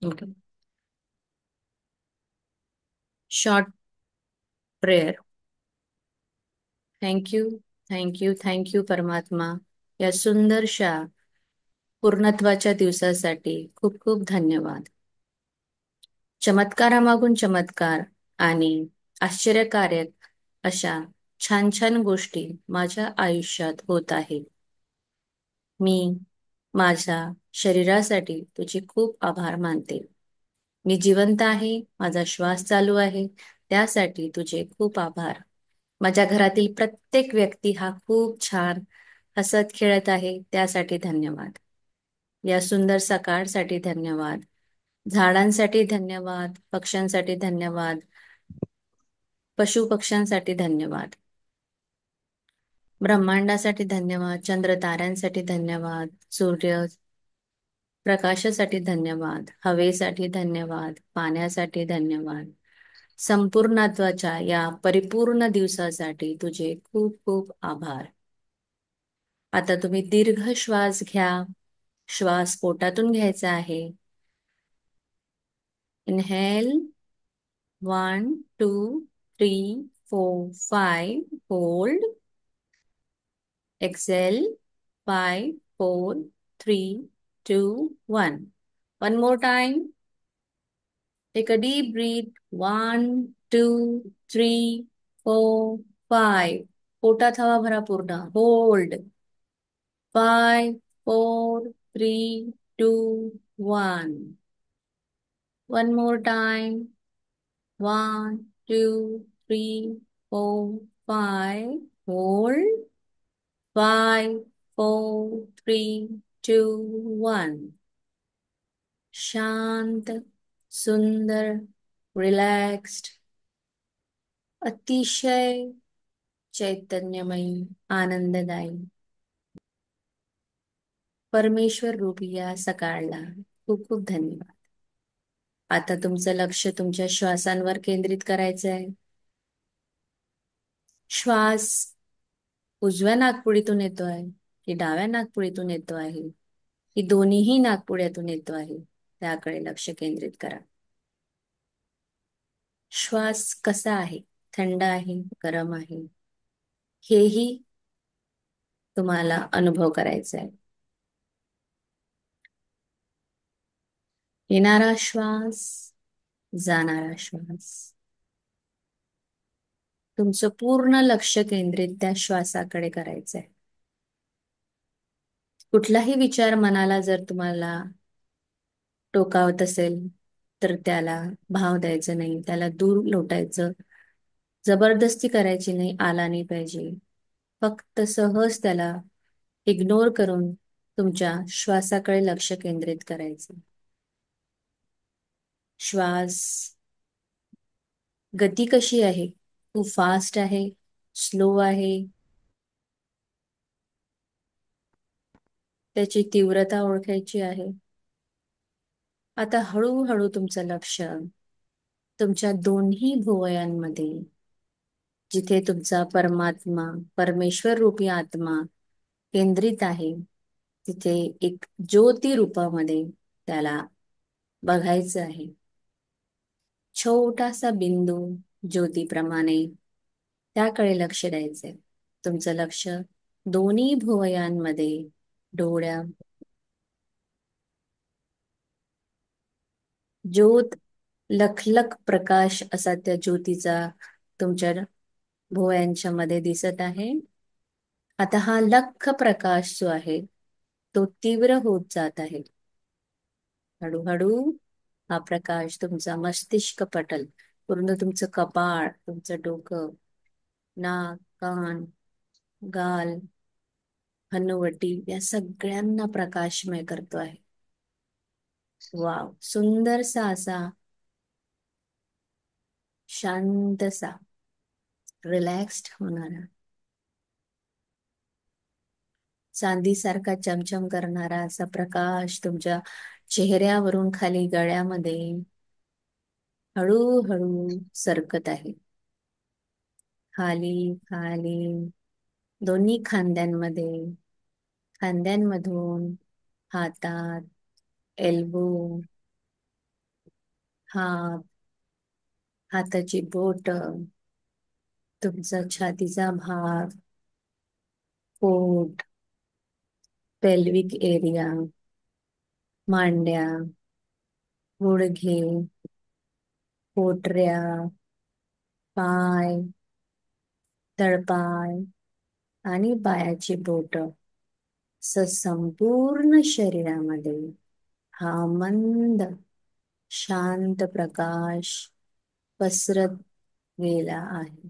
Okay. Short prayer. Thank you, thank you, thank you परमात्मा. या सुंदरशा पूर्णत्वाच्या दिवसासाठी खूप खूप धन्यवाद. चमत्कारामागून चमत्कार आणि आश्चर्यकारक अशा छान छान गोष्टी माझ्या आयुष्यात होत आहेत. मी माझ्या शरीरासाठी तुझे खूप आभार मानते. मी जिवंत आहे, माझा श्वास चालू आहे, त्यासाठी तुझे खूप आभार. माझ्या घरातील प्रत्येक व्यक्ती हा खूप छान हसत खेळत आहे, त्यासाठी धन्यवाद. या सुंदर सकाळसाठी धन्यवाद. झाडांसाठी धन्यवाद, पक्ष्यांसाठी धन्यवाद, पशु पक्ष्यांसाठी धन्यवाद, ब्रह्मांडासाठी धन्यवाद, चंद्र ताऱ्यांसाठी धन्यवाद, सूर्य प्रकाशासाठी धन्यवाद, हवेसाठी धन्यवाद, पाण्यासाठी धन्यवाद. संपूर्णत्वाच्या या परिपूर्ण दिवसासाठी तुझे खूप खूप आभार. आता तुम्ही दीर्घ श्वास घ्या. श्वास पोटातून घ्यायचा आहे. Inhale 1 2 3 4 5. Hold. Exhale 5 4 3 2 1. One more time. Take a deep breath. 1 2 3 4 5. पोटात हवा भरा पूर्ण. Hold. 5 4 3 2 1. One more time. 1 2 3 4 5. Hold. 5 4 3 2 1. शांत, सुंदर, रिलॅक्स्ड, अतिशय चैतन्यमयी, आनंददायी परमेश्वर रूपी या सकाळला खूप खूप धन्यवाद. आता तुमचं लक्ष तुमच्या श्वासांवर केंद्रित करायचं आहे. श्वास उजव्या नाकपुडीतून येतो आहे की डाव्या नाकपुडीतून येतो आहे की दोन्हीही नाकपुड्यातून येतो आहे, त्याकडे लक्ष केंद्रित करा. श्वास कसा आहे? थंड आहे, गरम आहे, हेही तुम्हाला अनुभव करायचा आहे. येणारा श्वास, जाणारा श्वास. तुमचं पूर्ण लक्ष केंद्रित त्या श्वासाकडे करायचं आहे. कुठलाही विचार मनाला जर तुम्हाला टोकावत असेल तर त्याला भाव द्यायचं नाही, त्याला दूर लोटायचं. जबरदस्ती करायची नाही, आला नाही पाहिजे. फक्त सहज त्याला इग्नोर करून तुमच्या श्वासाकडे लक्ष केंद्रित करायचं. श्वास गती कशी आहे? खूप फास्ट आहे, स्लो आहे, त्याची तीव्रता ओळखायची आहे. आता हळूहळू तुमचं लक्ष तुमच्या दोन्ही भुवयांमध्ये, जिथे तुमचा परमात्मा, परमेश्वर रूपी आत्मा केंद्रित आहे, तिथे एक ज्योती रूपामध्ये त्याला बघायचं आहे. छोटासा बिंदू ज्योतीप्रमाणे त्याकडे लक्ष द्यायचंय. तुमचं लक्ष दोन्ही भुवयांमध्ये, डोळ्या, ज्योत, लखलख प्रकाश असा त्या ज्योतीचा तुमच्या भुवयांच्या मध्ये दिसत आहे. आता हा लख प्रकाश जो आहे तो तीव्र होत जात आहे. हळूहळू हा प्रकाश तुमचा मस्तिष्क पटल, पूर्ण तुमचं कपाळ, तुमचं डोकं, नाक, कान, गाल, हनुवटी या सगळ्यांना प्रकाशमय करतो आहे. वाव, सुंदरसा असा शांतसा रिलॅक्स्ड होणारा, चांदीसारखा चमचम करणारा असा प्रकाश तुमच्या चेहऱ्यावरून खाली गळ्यामध्ये हळूहळू सरकत आहे. खाली खाली दोन्ही खांद्यांमध्ये, खांद्यांमधून हातात, एल्बो, हात, हाताची बोट, तुमचा छातीचा भाग, पोट, पेल्विक एरिया, मांड्या, गुडघे, पोटऱ्या, पाय, तळपाय आणि पायाची बोट, संपूर्ण शरीरामध्ये हा मंद शांत प्रकाश पसरत गेला आहे.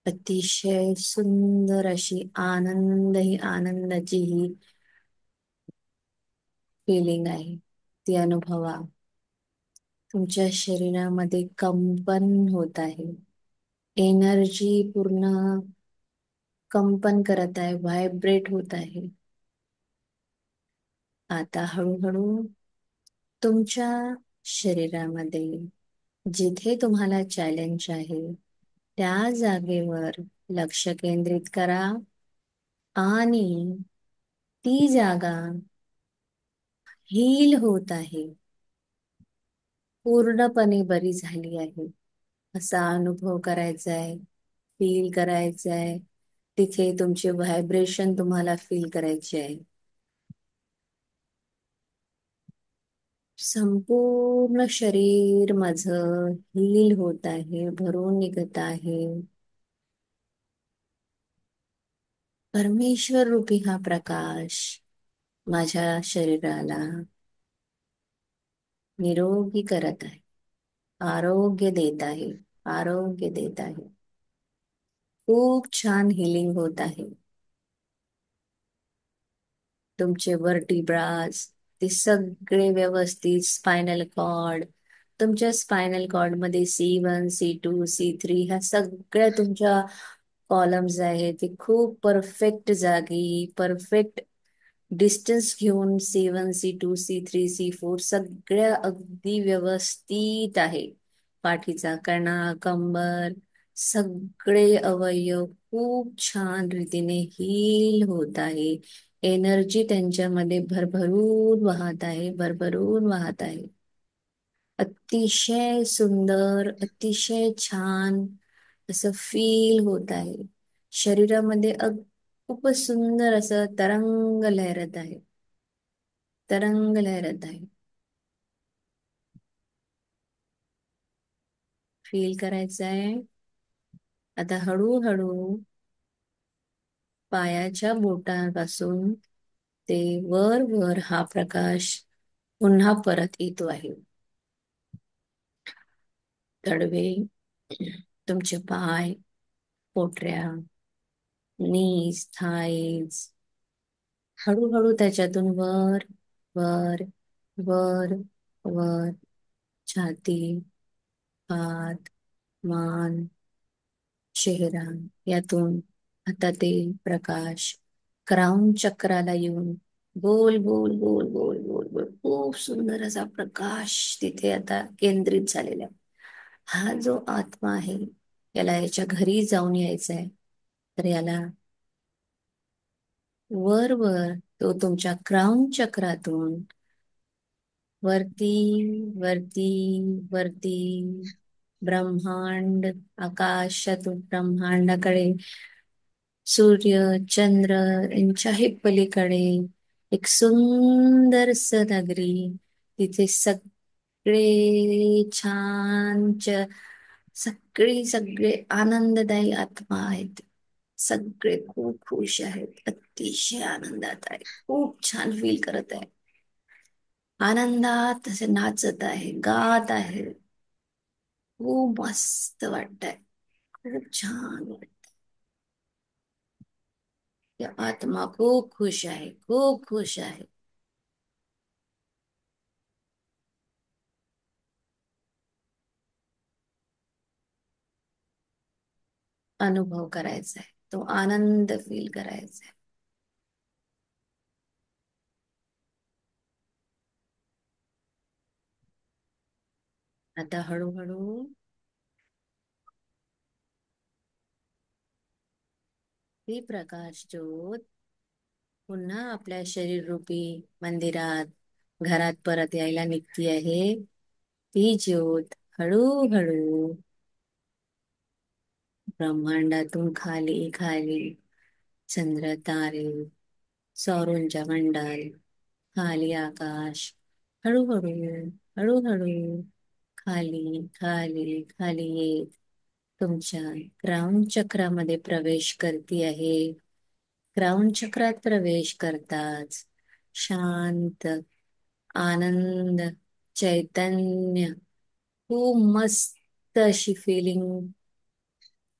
अतिशय सुंदर अशी आनंदाची ही फिलिंग आहे. ती अनुभवा. तुमच्या शरीरामध्ये कंपन होत आहे. एनर्जी पूर्ण कंपन करत आहे, व्हायब्रेट होत आहे. आता हळूहळू तुमच्या शरीरामध्ये जिथे तुम्हाला चॅलेंज आहे त्या जागेवर लक्ष केंद्रित करा आणि ती जागा हील होत आहे, पूर्णपणे बरी झाली आहे असा अनुभव करायचा आहे, फील करायचा आहे. तिथे तुमचे व्हायब्रेशन तुम्हाला फील करायचे आहे. संपूर्ण शरीर माझं हील होत आहे, भरून निघत आहे. परमेश्वर रूपी हा प्रकाश माझ्या शरीराला निरोगी करत आहे, आरोग्य देत आहे, आरोग्य देत आहे. खूप छान हिलिंग होत आहे. तुमचे वर्टिब्रास ते सगळे व्यवस्थित, स्पायनल कॉर्ड, तुमच्या स्पायनल कॉर्ड मध्ये C1, C2, C3 ह्या सगळ्या तुमच्या कॉलम्स आहेत ते खूप परफेक्ट जागी, परफेक्ट डिस्टन्स घेऊन C1, C2, C3, C4 सगळ्या अगदी व्यवस्थित आहे. पाठीचा कणा, कंबर, सगळे अवयव खूप छान रीतीने हील होत आहे. एनर्जी त्यांच्यामध्ये भरभरून वाहत आहे, भरभरून वाहत आहे. अतिशय सुंदर, अतिशय छान असं फील होत आहे. शरीरामध्ये खूपच सुंदर असं तरंग लहरत आहे, तरंग लहरत आहे. फील करायचं आहे. आता हळूहळू पायाच्या बोटांपासून ते वर वर हा प्रकाश पुन्हा परत येतो आहे. तडवे, तुमचे पाय, पोटऱ्या, नीज, थाईज, हळूहळू त्याच्यातून वर वर वर वर, छाती, हात, मान, चेहरा, यातून आता ते प्रकाश क्राउन चक्राला येऊन गोल गोल गोल गोल गोल गोल खूप सुंदर असा प्रकाश तिथे आता केंद्रित झालेला आहे. हा जो आत्मा आहे याला याच्या घरी जाऊन यायचा आहे, तर याला वर वर तो तुमच्या क्राउन चक्रातून वरती वरती वरती ब्रह्मांड, आकाशातून ब्रह्मांडाकडे, सूर्य, चंद्र यांच्याही पलीकडे एक सुंदरस नगरी, तिथे सगळे सगळे आनंददायी आत्मा आहेत. सगळे खूप खुश आहेत, अतिशय आनंदात आहे, खूप छान फील करत आहे. आनंदात असे नाचत आहे, गात आहे. खूप मस्त वाटतंय, खूप छान वाटत. आत्मा खूप खुश आहे, खूप खुश आहे. अनुभव करायचा आहे, तो आनंद फील करायचा आहे. आता हळूहळू ही प्रकाश ज्योत पुन्हा आपल्या शरीर रूपी मंदिरात, घरात परत यायला निघती आहे. ती ज्योत हळूहळू ब्रह्मांडातून खाली खाली चंद्र तारे सौरऊर्जा मंडल खाली आकाश हळूहळू हळूहळू खाली खाली खाली येत तुमच्या क्राउन चक्रामध्ये प्रवेश करती आहे. क्राउन चक्रात प्रवेश करताच शांत आनंद चैतन्य खूप मस्त अशी फिलिंग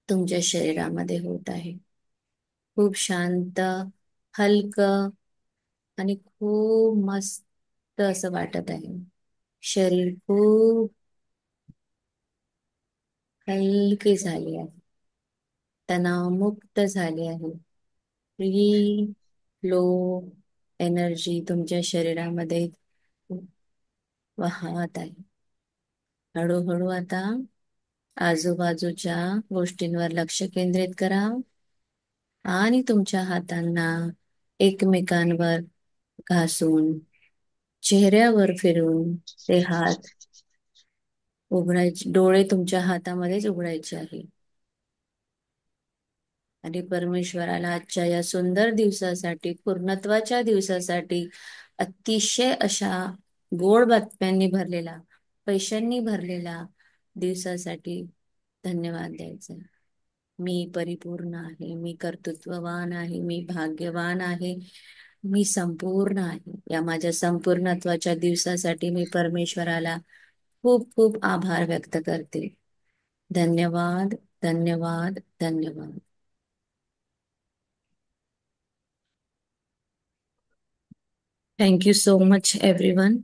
तुमच्या शरीरामध्ये होत आहे. खूप शांत हलकं आणि खूप मस्त असं वाटत आहे. शरीर खूप हलके झाले आहे. तणावमुक्त झाले आहे. फ्री फ्लो एनर्जी तुमच्या शरीरामध्ये वाहत आहे. हळूहळू आता आजूबाजूच्या गोष्टींवर लक्ष केंद्रित करा आणि तुमच्या हातांना एकमेकांवर घासून चेहऱ्यावर फिरून ते हात उघडायचे. डोळे तुमच्या हातामध्येच उघडायचे आहे आणि परमेश्वराला आजच्या या सुंदर दिवसासाठी पूर्णत्वाच्या दिवसासाठी अतिशय अशा गोड बातम्यांनी भरलेला पैशांनी भरलेला दिवसासाठी धन्यवाद द्यायचा. मी परिपूर्ण आहे, मी कर्तृत्ववान आहे, मी भाग्यवान आहे, मी संपूर्ण आहे. या माझ्या संपूर्णत्वाच्या दिवसासाठी मी परमेश्वराला खूप खूप आभार व्यक्त करते. धन्यवाद, धन्यवाद, धन्यवाद. Thank you so much everyone.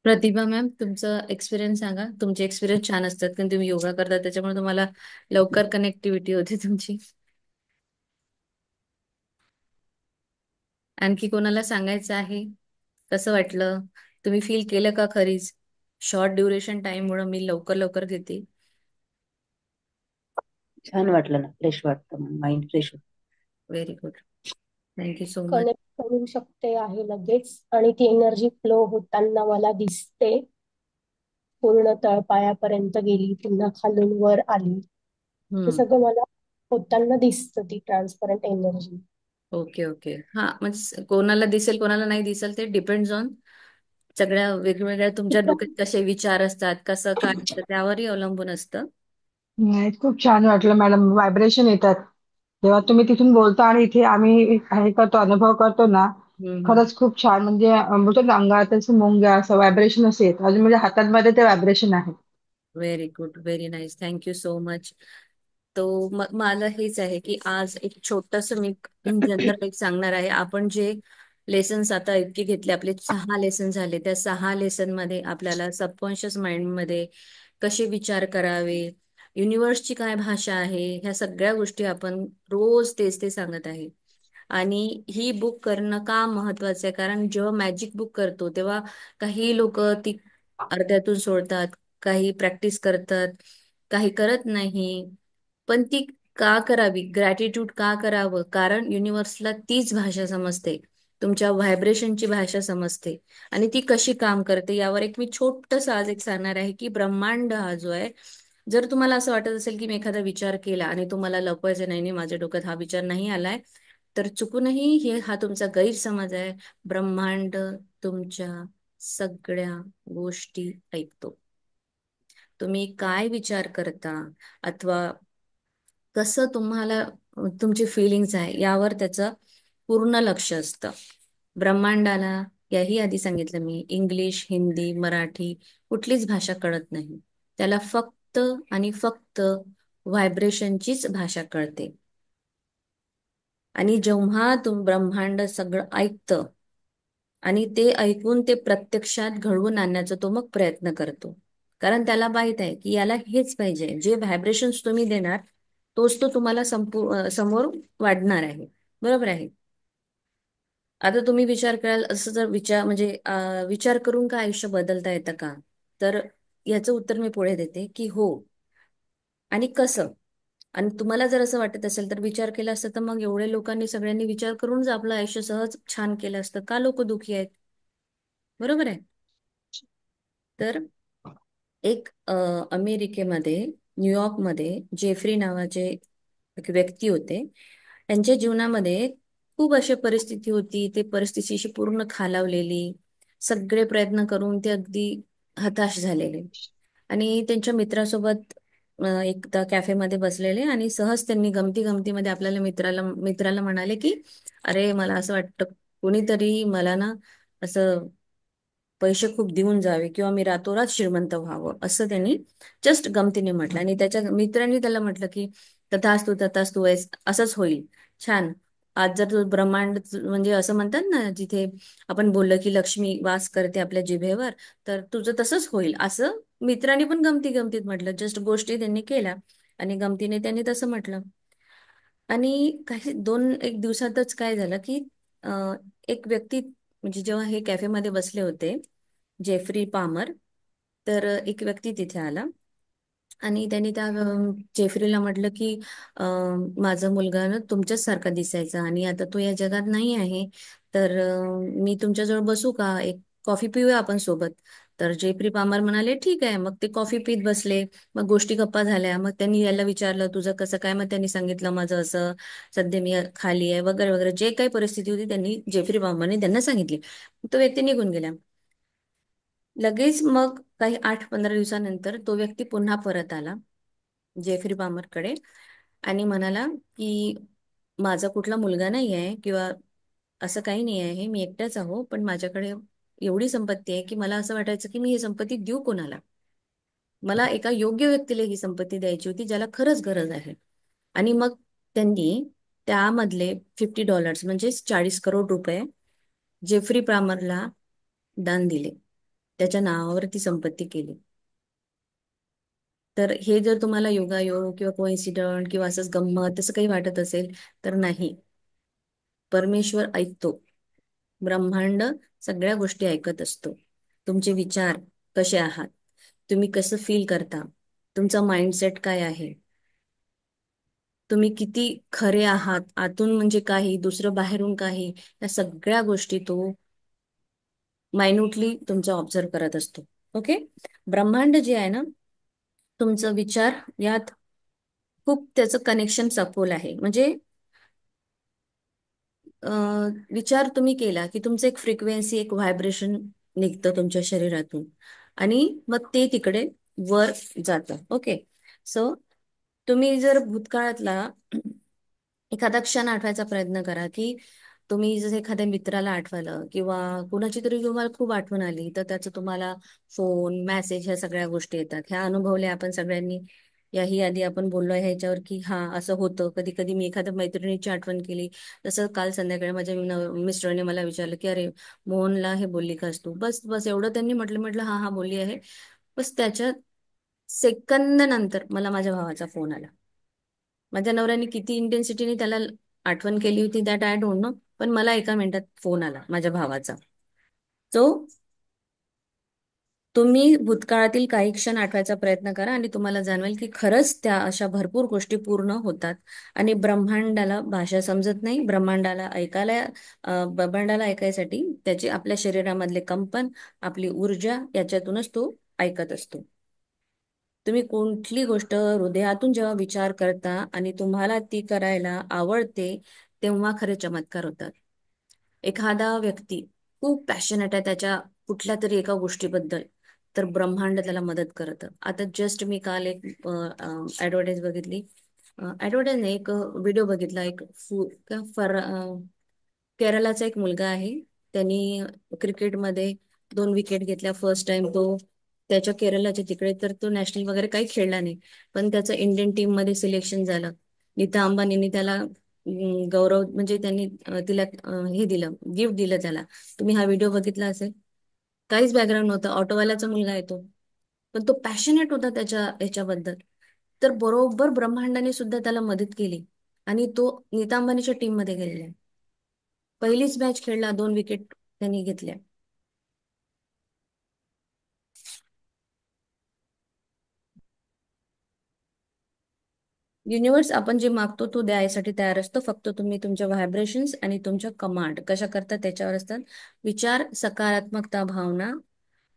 Pratibha ma'am, तुमचं एक्सपिरियन्स सांगा. तुमचे एक्सपिरियन्स छान असतात कारण तुम्ही योगा करता, त्याच्यामुळे तुम्हाला लवकर कनेक्टिव्हिटी होते तुमची. आणखी कोणाला सांगायचं आहे? कसं वाटलं? तुम्ही फील केलं का खरीच? शॉर्ट ड्युरेशन टाइम मुळे मी लवकर लवकर घेते. छान वाटलं ना, फ्रेश वाटतं, माइंड फ्रेश होतं. Very good. Thank you so much. Connect करू शकते आहे लगेच आणि ती एनर्जी फ्लो होताना मला दिसते. पूर्ण तळपायापर्यंत गेली, पुन्हा खालून वर आली. हे हम्म. सगळं मला होताना दिसतं, ती ट्रान्सपरंट एनर्जी. Okay okay. हा म्हणजे कोणाला दिसेल कोणाला नाही दिसेल ते डिपेंड्स ऑन सगळ्या वेगवेगळ्या तुमच्या डोक्यात कसे विचार असतात, कसं काय असतं त्यावरही अवलंबून असतं. नाही, खूप छान वाटलं मॅडम. व्हायब्रेशन येतात जेव्हा तुम्ही तिथून बोलता आणि इथे आम्ही हे करतो, अनुभव करतो ना. हम्म. खरंच खूप छान. म्हणजे बोलतो ना, अंगात असं मुंग्या असं व्हायब्रेशन असं येत अजून, म्हणजे हातांमध्ये ते व्हायब्रेशन आहे. Very good, very nice. Thank you so much. तो मला हेच आहे की आज एक छोटस मी इन जनरल एक सांगणार आहे. आपण जे लेसन्स आता इतके घेतले, आपले 6 लेसन झाले, त्या 6 लेसन मध्ये आपल्याला सबकॉन्शियस माइंड मध्ये कसे विचार करावे, युनिव्हर्सची काय भाषा आहे, ह्या सगळ्या गोष्टी आपण रोज तेच ते सांगत आहे. आणि ही बुक करणं का महत्वाचं आहे? कारण जेव्हा मॅजिक बुक करतो तेव्हा काही लोक ती अर्ध्यातून सोडतात, काही प्रॅक्टिस करतात, काही करत नाही. पण ती का करावी, ग्रॅटिट्यूड का करावं? कारण युनिव्हर्सला तीच भाषा समजते, तुमच्या व्हायब्रेशनची भाषा समजते. आणि ती कशी काम करते यावर एक मी छोटस आज एक सांगणार आहे की ब्रह्मांड हा जो आहे, जर तुम्हाला असं वाटत असेल की मी एखादा विचार केला आणि तुम्हाला लपवायचा नाही, नाही माझ्या डोक्यात हा विचार नाही आलाय, तर चुकूनही हा तुमचा गैरसमज आहे. ब्रह्मांड तुमच्या सगळ्या गोष्टी ऐकतो. तुम्ही काय विचार करता अथवा कसं तुम्हाला तुमची फिलिंग्स आहे यावर त्याचं पूर्ण लक्ष असतं. ब्रह्मांडाला याही आधी सांगितलं मी, इंग्लिश, हिंदी, मराठी कुठलीच भाषा कळत नाही. त्याला फक्त आणि फक्त व्हायब्रेशनचीच भाषा कळते. आणि जेव्हा ब्रह्मांड सगळं ऐकतं आणि ते ऐकून ते प्रत्यक्षात घडवून आणण्याचा तो मग प्रयत्न करतो. कारण त्याला माहित आहे की याला हेच पाहिजे, जे व्हायब्रेशन्स तुम्ही देणार तोच तो तुम्हाला समोर वाढणार आहे. बरोबर आहे. आता तुम्ही विचार कराल, असं जर विचार म्हणजे विचार करून का आयुष्य बदलता येतं का? तर याचं उत्तर मी पुढे देते की हो. आणि कसं? आणि तुम्हाला जर असं वाटत असेल तर विचार केला असता तर मग एवढ्या लोकांनी सगळ्यांनी विचार करूनच आपलं आयुष्य सहज छान केलं असतं. का लोक दुखी आहेत? बरोबर आहे. तर एक अमेरिकेमध्ये, न्यूयॉर्कमध्ये जेफ्री नावाचे एक व्यक्ती होते. त्यांच्या जीवनामध्ये खूप अशी परिस्थिती होती, ते परिस्थितीशी पूर्ण खालावलेली, सगळे प्रयत्न करून ते अगदी हताश झालेले. आणि त्यांच्या मित्रासोबत एकदा कॅफेमध्ये बसलेले आणि सहज त्यांनी गमती गमतीमध्ये आपल्याला मित्राला म्हणाले की अरे मला असं वाटतं कोणीतरी मला ना असं पैसे खूप देऊन जावे किंवा मी रातोरात श्रीमंत व्हावं, असं त्यांनी जस्ट गमतीने म्हटलं. आणि त्याच्या मित्रांनी त्याला म्हटलं की तथास्तु तथास्तु वैस असंच होईल. छान. आज जर तू ब्रह्मांड म्हणजे असं म्हणतात ना जिथे आपण बोललं की लक्ष्मी वास करते आपल्या जिभेवर, तर तुझं तसंच होईल असं मित्रांनी पण गमती गमतीत म्हटलं. जस्ट गोष्टी त्यांनी केल्या आणि गमतीने त्यांनी तसं म्हटलं. आणि काही दोन एक दिवसातच काय झालं की अं, एक व्यक्ती म्हणजे जेव्हा हे कॅफेमध्ये बसले होते जेफ्री पामर, तर एक व्यक्ती तिथे आला आणि त्यांनी त्या जेफ्रीला म्हटलं की माझा मुलगा ना तुमच्याच सारखा दिसायचा आणि आता तो या जगात नाही आहे, तर मी तुमच्याजवळ बसू का? एक कॉफी पिऊया आपण सोबत. तर जेफ्री पामर म्हणाले ठीक आहे. मग ते कॉफी पीत बसले. मग गोष्टी गप्पा झाल्या. मग त्यांनी याला विचारलं तुझं कसं काय? मग त्यांनी सांगितलं माझं असं, सध्या मी खाली आहे वगैरे वगैरे, जे काही परिस्थिती होती त्यांनी जेफ्री पामरने त्यांना सांगितली. तो व्यक्ती निघून गेला. लगेच मग काही 8-15 दिवसानंतर तो व्यक्ती पुन्हा परत आला जेफ्री पामरकडे आणि म्हणाला की माझा कुठला मुलगा नाही आहे किंवा असं काही नाही आहे, मी एकटाच आहो, पण माझ्याकडे एवढी संपत्ती आहे की मला असं वाटायचं की मी ही संपत्ती देऊ कोणाला. मला एका योग्य व्यक्तीला ही संपत्ती द्यायची होती ज्याला खरंच गरज आहे. आणि मग त्यांनी त्यामधले $50 म्हणजे 40 करोड रुपये जेफ्री पामरला दान दिले. त्याच्या नावावर ती संपत्ती केली. तर हे जर तुम्हाला योगायोग किंवा कोइन्सिडंट किंवा असंच गंमत तसं काही वाटत असेल तर नाही. परमेश्वर ऐकतो. ब्रह्मांड सगळ्या गोष्टी ऐकत असतो. तुमचे विचार कसे आहात, तुम्ही कसं फील करता, तुमचा माइंडसेट काय आहे, तुम्ही किती खरे आहात आतून म्हणजे काही दुसरं बाहेरून काही, या सगळ्या गोष्टी तो मायन्युटली तुमचा ऑब्झर्व करत असतो. ओके. ब्रह्मांड जे आहे ना, तुमचं विचार यात खूप त्याचं कनेक्शन सखोल आहे. म्हणजे विचार तुम्ही केला की तुमचं एक फ्रिक्वेन्सी एक व्हायब्रेशन निघतं तुमच्या शरीरातून आणि मग ते तिकडे वर जातं. ओके. सो तुम्ही जर भूतकाळातला एखादा क्षण आठवायचा प्रयत्न करा की तुम्ही जर एखाद्या मित्राला आठवलं किंवा कुणाची तरी तुम्हाला खूप आठवण आली तर त्याचं तुम्हाला फोन मेसेज ह्या सगळ्या गोष्टी येतात. ह्या अनुभवल्या आपण सगळ्यांनी. याही आधी आपण बोललो आहे ह्याच्यावर की हा असं होतं. कधी कधी मी एखाद्या मैत्रिणीची आठवण केली. जसं काल संध्याकाळी माझ्या मिस्टरने मला विचारलं की अरे मोहनला हे बोलली कास तू? बस बस एवढं त्यांनी म्हटलं. म्हटलं हा हा बोलली आहे. बस त्याच्या सेकंद नंतर मला माझ्या भावाचा फोन आला. माझ्या नवऱ्याने किती इंटेन्सिटीने त्याला आठवण केली होती दॅट आय डोंट नो, पण मला एका मिनिटात फोन आला माझ्या भावाचा. सो तुम्ही भूतकाळातील काही क्षण आठवायचा प्रयत्न करा आणि तुम्हाला जाणवेल की खरंच त्या अशा भरपूर गोष्टी पूर्ण होतात. आणि ब्रह्मांडाला भाषा समजत नाही. ब्रह्मांडाला ऐकायसाठी त्याचे आपल्या शरीरामधले कंपन, आपली ऊर्जा याच्यातूनच तो ऐकत असतो. तुम्ही कुठली गोष्ट हृदयातून जेव्हा विचार करता आणि तुम्हाला ती करायला आवडते तेव्हा खरे चमत्कार होतात. एखादा व्यक्ती खूप पॅशनेट आहे त्याच्या कुठल्या तरी एका गोष्टीबद्दल, तर ब्रह्मांड त्याला मदत करतं. आता जस्ट मी काल एक ऍडव्हर्टाईज बघितली. ऍडव्हर्टाईज नाही, एक व्हिडिओ बघितला. एक केरलाचा एक मुलगा आहे. त्यांनी क्रिकेटमध्ये 2 विकेट घेतल्या फर्स्ट टाइम. तो त्याच्या केरलाच्या तिकडे, तर तो नॅशनल वगैरे काही खेळला नाही, पण त्याचं इंडियन टीम मध्ये सिलेक्शन झालं. नीता अंबानींनी त्याला गौरव म्हणजे त्यांनी तिला हे दिलं, गिफ्ट दिलं त्याला. तुम्ही हा व्हिडिओ बघितला असेल. काहीच बॅकग्राऊंड नव्हतं, ऑटोवाल्याचा मुलगा आहे तो, पण तो पॅशनेट होता त्याच्या ह्याच्याबद्दल. तर बरोबर ब्रह्मांडाने सुद्धा त्याला मदत केली आणि तो नीता अंबानीच्या टीम मध्ये गेलेला आहे. पहिलीच मॅच खेळला, 2 विकेट त्यांनी घेतल्या. युनिव्हर्स आपण जे मागतो तो द्यायसाठी तयार असतो. फक्त तुम्ही तुमच्या व्हायब्रेशन्स आणि तुमच्या कमांड कशा करता त्याच्यावर असतात. विचार, सकारात्मकता, भावना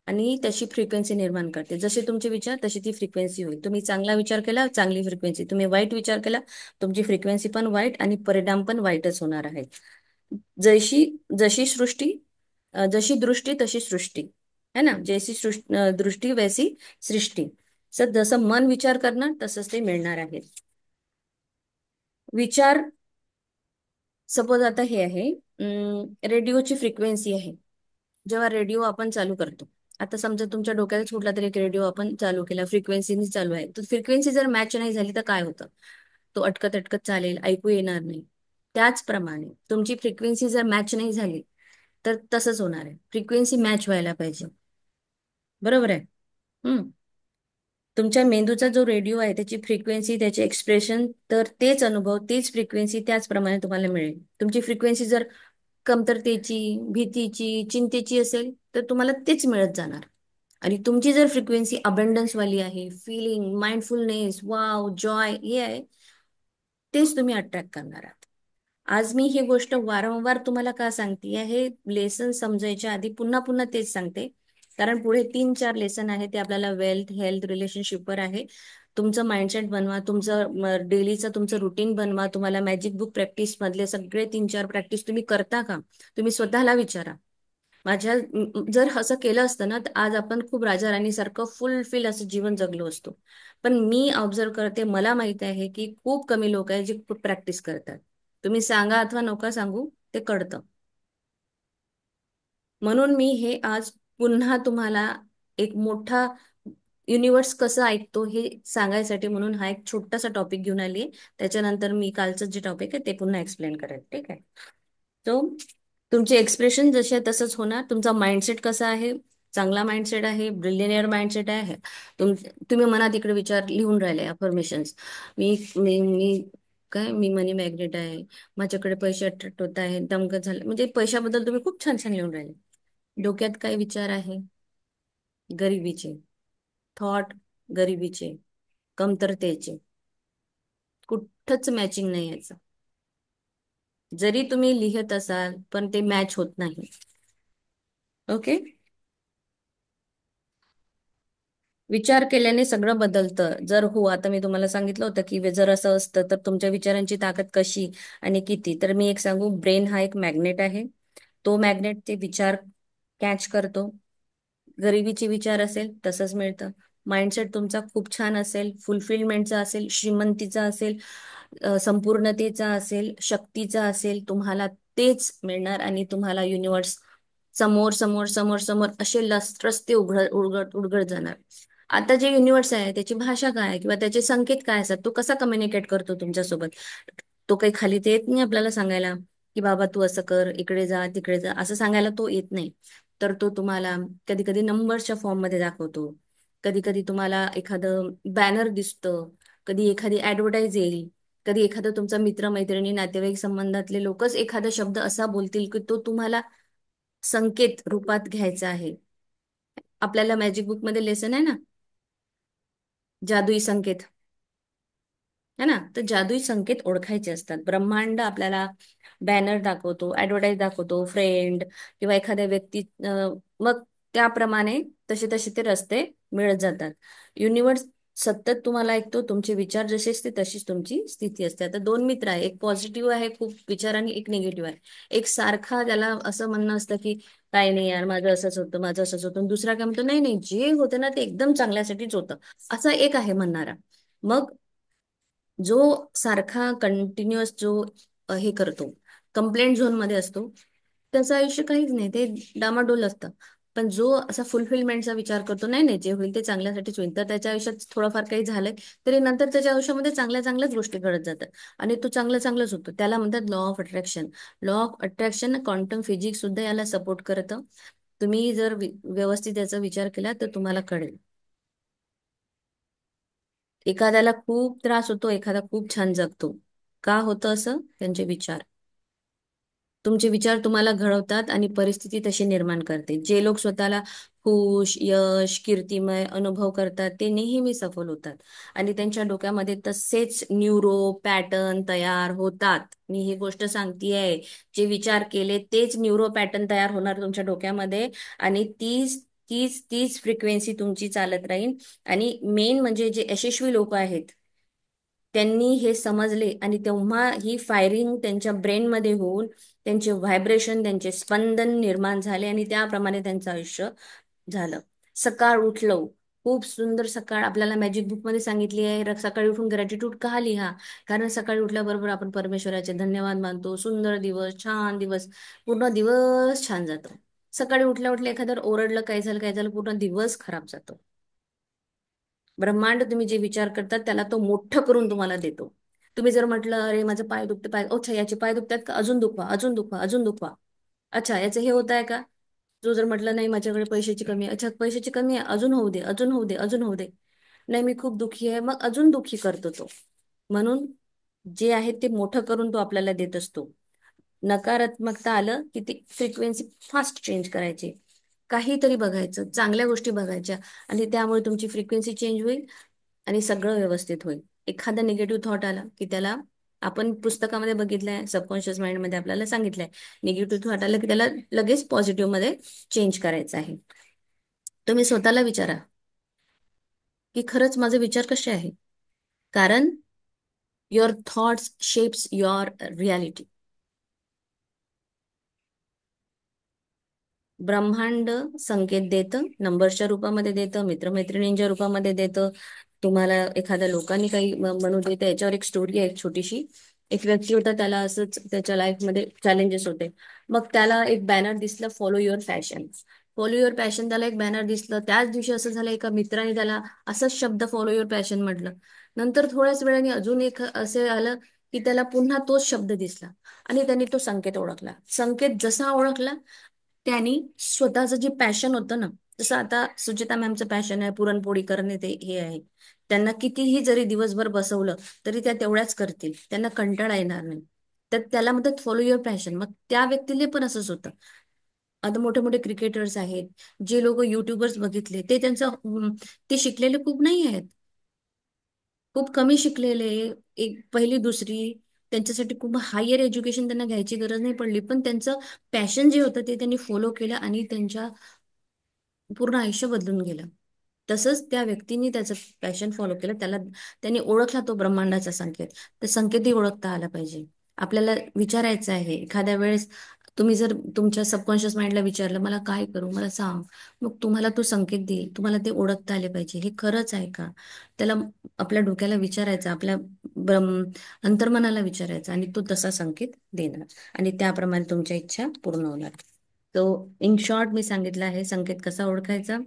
आणि त्याची फ्रिक्वेन्सी निर्माण करते. जसे तुमचे विचार तशी ती फ्रिक्वेन्सी होईल. तुम्ही चांगला विचार केला, चांगली फ्रिक्वेन्सी. तुम्ही वाईट विचार केला, तुमची फ्रिक्वेन्सी पण वाईट आणि परिणाम पण वाईटच होणार आहे. जशी जशी सृष्टी जशी दृष्टी तशी सृष्टी, है ना. जैसी दृष्टी वैसी सृष्टी. सर जसं मन विचार करणार तसंच ते मिळणार आहे. विचार, सपोज आता हे आहे, रेडिओची फ्रिक्वेन्सी आहे. जेव्हा रेडिओ आपण चालू करतो, आता समजा तुमच्या डोक्यात कुठला तरी एक रेडिओ आपण चालू केला, फ्रिक्वेन्सीनी चालू आहे, तर फ्रिक्वेन्सी जर मॅच नाही झाली तर काय होतं? तो अटकत अटकत चालेल, ऐकू येणार नाही. त्याचप्रमाणे तुमची फ्रिक्वेन्सी जर मॅच नाही झाली तर तसंच होणार आहे. फ्रिक्वेन्सी मॅच व्हायला पाहिजे, बरोबर आहे. हम्म तुमच्या मेंदूचा जो रेडिओ आहे त्याची फ्रिक्वेन्सी, त्याचे एक्सप्रेशन, तर तेच अनुभव, तेच फ्रिक्वेन्सी त्याचप्रमाणे तुम्हाला मिळेल. तुमची फ्रिक्वेन्सी जर कमतरतेची, भीतीची, चिंतेची असेल तर तुम्हाला तेच मिळत जाणार. आणि तुमची जर फ्रिक्वेन्सी अबंडन्स वाली आहे, फिलिंग, माइंडफुलनेस, वाव, जॉय हे आहे, तेच तुम्ही अट्रॅक्ट करणार आहात. आज मी ही गोष्ट वारंवार तुम्हाला का सांगते, हे लेसन समजायच्या आधी पुन्हा पुन्हा तेच सांगते, कारण पुढे 3-4 लेसन आहे ते आपल्याला वेल्थ, हेल्थ, रिलेशनशिपवर आहे. तुमचं माइंडसेट बनवा, तुमचं डेलीचं तुमचं रुटीन बनवा. तुम्हाला मॅजिक बुक प्रॅक्टिस मधले सगळे 3-4 प्रॅक्टिस तुम्ही करता का? तुम्ही स्वतःला विचारा. जर असं केलं असतं ना तर आज आपण खूप राजा राणी सारखं फुलफिल असं जीवन जगलो असतो. पण मी ऑब्झर्व करते, मला माहित आहे की खूप कमी लोक आहेत जे प्रॅक्टिस करतात. तुम्ही सांगा अथवा नका सांगू, ते कळतं. म्हणून मी हे आज पुन्हा तुम्हाला एक मोठा युनिव्हर्स कसं ऐकतो हे सांगायसाठी म्हणून हा एक छोटासा टॉपिक घेऊन आली. त्याच्यानंतर मी कालचं जे टॉपिक आहे ते पुन्हा एक्सप्लेन करेल, ठीक आहे. सो तुमचे एक्सप्रेशन जसे आहे तसंच होणार. तुमचा माइंडसेट कसा आहे? चांगला माइंडसेट आहे, ब्रिलियनियर माइंडसेट आहे. तुम तुम्ही मनात इकडे विचार लिहून राहिले, अफर्मेशन्स. मी मी मी काय, मी मनी मॅग्नेट आहे, माझ्याकडे पैसे अट्रॅक्ट होत आहे, दमकत झालं, म्हणजे पैशाबद्दल तुम्ही खूप छान छान लिहून राहिले. डोक्यात काय विचार आहे? गरिबीचे थॉट, गरिबीचे, कमतरतेचे, कुठंच मॅचिंग नाही याचं. जरी तुम्ही लिहत असाल पण ते मॅच होत नाही. ओके. विचार केल्याने सगळं बदलतं. जर हो, आता मी तुम्हाला सांगितलं होतं की जर असं असतं तर तुमच्या विचारांची ताकद कशी आणि किती. तर मी एक सांगू, ब्रेन हा एक मॅग्नेट आहे. तो मॅग्नेट ते विचार कॅच करतो. गरिबीचे विचार असेल तसंच मिळतं. माइंडसेट तुमचा खूप छान असेल, फुलफिलमेंटचा असेल, श्रीमंतीचा असेल, संपूर्णतेचा असेल, शक्तीचा असेल, तुम्हाला तेच मिळणार. आणि तुम्हाला युनिव्हर्स समोर समोर समोर समोर असे रस्ते उघड उघड उघड जाणार. आता जे युनिव्हर्स आहे त्याची भाषा काय आहे किंवा त्याचे संकेत काय असतात, तो कसा कम्युनिकेट करतो तुमच्यासोबत? तो काही खाली ते येत नाही आपल्याला सांगायला की बाबा तू असं कर, इकडे जा, तिकडे जा, असं सांगायला तो येत नाही. तर तो तुम्हाला कधी कधी नंबरच्या फॉर्म मध्ये दाखवतो. कधी कधी तुम्हाला एखादं बॅनर दिसतं, कधी एखादी ऍडव्हर्टाईज येईल, कधी एखादं तुमचा मित्र, मैत्रिणी, नातेवाईक संबंधातले लोकच एखादा शब्द असा बोलतील की तो तुम्हाला संकेत रूपात घ्यायचा आहे. आपल्याला मॅजिक बुक मध्ये लेसन आहे ना, जादुई संकेत, है ना. तर जादुई संकेत ओळखायचे असतात. ब्रह्मांड आपल्याला बॅनर दाखवतो, ऍडव्हर्टाईज दाखवतो, फ्रेंड किंवा एखाद्या व्यक्ती, मग त्याप्रमाणे तसे तसे ते रस्ते मिळत जातात. युनिव्हर्स सतत तुम्हाला ऐकतो. तुमचे विचार जसे असते तशीच तुमची स्थिती असते. आता 2 मित्र आहे, एक पॉझिटिव्ह आहे खूप विचार आणि एक निगेटिव्ह आहे. एक सारखा त्याला असं म्हणणं असतं की काय नाही यार, माझं असंच होतं, माझं असंच होतं. आणि दुसरा काय म्हणतो, नाही नाही, जे होतं ना ते एकदम चांगल्यासाठीच होतं. असा एक आहे म्हणणारा. मग जो सारखा कंटिन्युअस जो हे करतो, कंप्लेंट झोन मध्ये असतो, त्याचं आयुष्य काहीच नाही, ते डामाडोल असतं. पण जो असा फुलफिलमेंटचा विचार करतो, नाही नाही, जे होईल ते चांगल्यासाठीच होईल, तर त्याच्या आयुष्यात थोडंफार काही झालंय तरी नंतर त्याच्या आयुष्यामध्ये चांगल्या चांगल्याच गोष्टी घडत जातात. आणि तो चांगलं चांगलंच होतं. त्याला म्हणतात law of attraction. Law of attraction, quantum physics सुद्धा याला सपोर्ट करतं. तुम्ही जर व्यवस्थित याचा विचार केला तर तुम्हाला कळेल. एखाद्याला खूप त्रास होतो, एखादा खूप छान जगतो. का होतं असं? त्यांचे विचार. तुमचे विचार तुम्हाला घडवतात आणि परिस्थिती तशी निर्माण करते. जे लोक स्वतःला खुश, यश, कीर्तिमय अनुभव करतात ते नेहमी सफल होतात. आणि त्यांच्या डोक्यामध्ये तसेच न्यूरो पॅटर्न तयार होतात. मी ही गोष्ट सांगतेय, जे विचार केले तेच न्यूरो पॅटर्न तयार होणार तुमच्या डोक्यामध्ये. आणि तीच तीच तीच फ्रिक्वेन्सी तुमची चालत राहील. आणि मेन म्हणजे जे यशस्वी लोक आहेत त्यांनी हे समजले आणि तेव्हा ही फायरिंग त्यांच्या ब्रेनमध्ये होऊन त्यांचे व्हायब्रेशन, त्यांचे स्पंदन निर्माण झाले आणि त्याप्रमाणे त्यांचं आयुष्य झालं. सकाळ उठलो, खूप सुंदर सकाळ आपल्याला मॅजिक बुक मध्ये सांगितली आहे. सकाळी उठून ग्रॅटिट्यूड का लिहा? कारण सकाळी उठल्याबरोबर आपण परमेश्वराचे धन्यवाद मानतो. सुंदर दिवस, छान दिवस, पूर्ण दिवस छान जातो. सकाळी उठल्या उठल्या एखाद्यावर ओरडलं, काय झालं, पूर्ण दिवस खराब जातो. ब्रह्मांड तुम्ही जे विचार करतात त्याला तो मोठं करून तुम्हाला देतो. तुम्ही जर म्हटलं, अरे माझं पाय दुखते, पाय, अच्छा याचे पाय दुखतात का, अजून दुखवा, अजून दुखवा, अजून दुखवा. अच्छा याचं हे होत आहे का? जो जर म्हटलं, नाही माझ्याकडे पैशाची कमी आहे, अच्छा पैशाची कमी आहे, अजून होऊ दे, अजून होऊ दे, अजून होऊ दे. नाही मी खूप दुःखी आहे, मग अजून दुःखी करतो तो. म्हणून जे आहे ते मोठं करून तो आपल्याला देत असतो. नकारात्मकता आलं की ती फ्रिक्वेन्सी फास्ट चेंज करायची. काहीतरी बघायचं, चांगल्या गोष्टी बघायच्या, आणि त्यामुळे तुमची फ्रिक्वेन्सी चेंज होईल आणि सगळं व्यवस्थित होईल. एखादा निगेटिव्ह थॉट आला की त्याला, आपण पुस्तकामध्ये बघितलंय, सबकॉन्शियस माइंड मध्ये आपल्याला सांगितलंय, निगेटिव्ह थॉट आला की त्याला लगेच पॉझिटिव्ह मध्ये चेंज करायचं आहे. तुम्ही स्वतःला विचारा की खरंच माझे विचार कसे आहे. कारण your thoughts shapes your reality. ब्रह्मांड संकेत देतं, नंबर्सच्या रूपामध्ये देतं, मित्रमैत्रिणींच्या रूपामध्ये देतं. तुम्हाला एखाद्या लोकांनी काही म्हणू देतं. याच्यावर एक स्टोरी आहे, एक छोटीशी. एक व्यक्ती होता, त्याला असंच त्याच्या लाईफमध्ये चॅलेंजेस होते. मग त्याला एक बॅनर दिसलं, follow your passion. Follow your passion, त्याला एक बॅनर दिसलं. त्याच दिवशी असं झालं, एका मित्राने त्याला असंच शब्द फॉलो युअर पॅशन म्हटलं. नंतर थोड्याच वेळाने अजून एक असे आलं की त्याला पुन्हा तोच शब्द दिसला आणि त्यांनी तो संकेत ओळखला. संकेत जसा ओळखला, त्यांनी स्वतःचं जे पॅशन होतं ना, जसं आता सुचिता मॅमचं पॅशन आहे पुरणपोळी करणे, ते हे आहे. त्यांना कितीही जरी दिवसभर बसवलं तरी त्या तेवढ्याच करतील, त्यांना कंटाळा येणार नाही. तर त्याला म्हणतात फॉलो युअर पॅशन. मग त्या व्यक्तीला पण असंच होतं. आता मोठे मोठे क्रिकेटर्स आहेत, जे लोक युट्यूबर्स बघितले, ते त्यांचं ते शिकलेले खूप नाही आहेत, खूप कमी शिकलेले, एक पहिली दुसरी, त्यांच्यासाठी खूप हायर एज्युकेशन त्यांना घ्यायची गरज नाही पडली, पण त्यांचं पॅशन जे होतं ते त्यांनी फॉलो केलं आणि त्यांच्या पूर्ण आयुष्य बदलून गेलं. तसंच त्या व्यक्तीने त्याचं पॅशन फॉलो केलं, त्याला त्यांनी ओळखला तो ब्रह्मांडाचा संकेत. तर संकेतही ओळखता आला पाहिजे. आपल्याला विचारायचं आहे एखाद्या वेळेस, तुम्ही जर तुमच्या सबकॉन्शियस माइंडला विचारलं, मला काय करू, मला सांग, मग तुम्हाला तो संकेत देईल. तुम्हाला ते ओळखता आले पाहिजे, हे खरंच आहे का. त्याला आपल्या डोक्याला विचारायचं, आपल्या ब्रह्म अंतर्मनाला विचारायचं, आणि तो तसा संकेत देणार आणि त्याप्रमाणे तुमच्या इच्छा पूर्ण होणार. तो इन शॉर्ट मी सांगितलं आहे संकेत कसा ओळखायचा.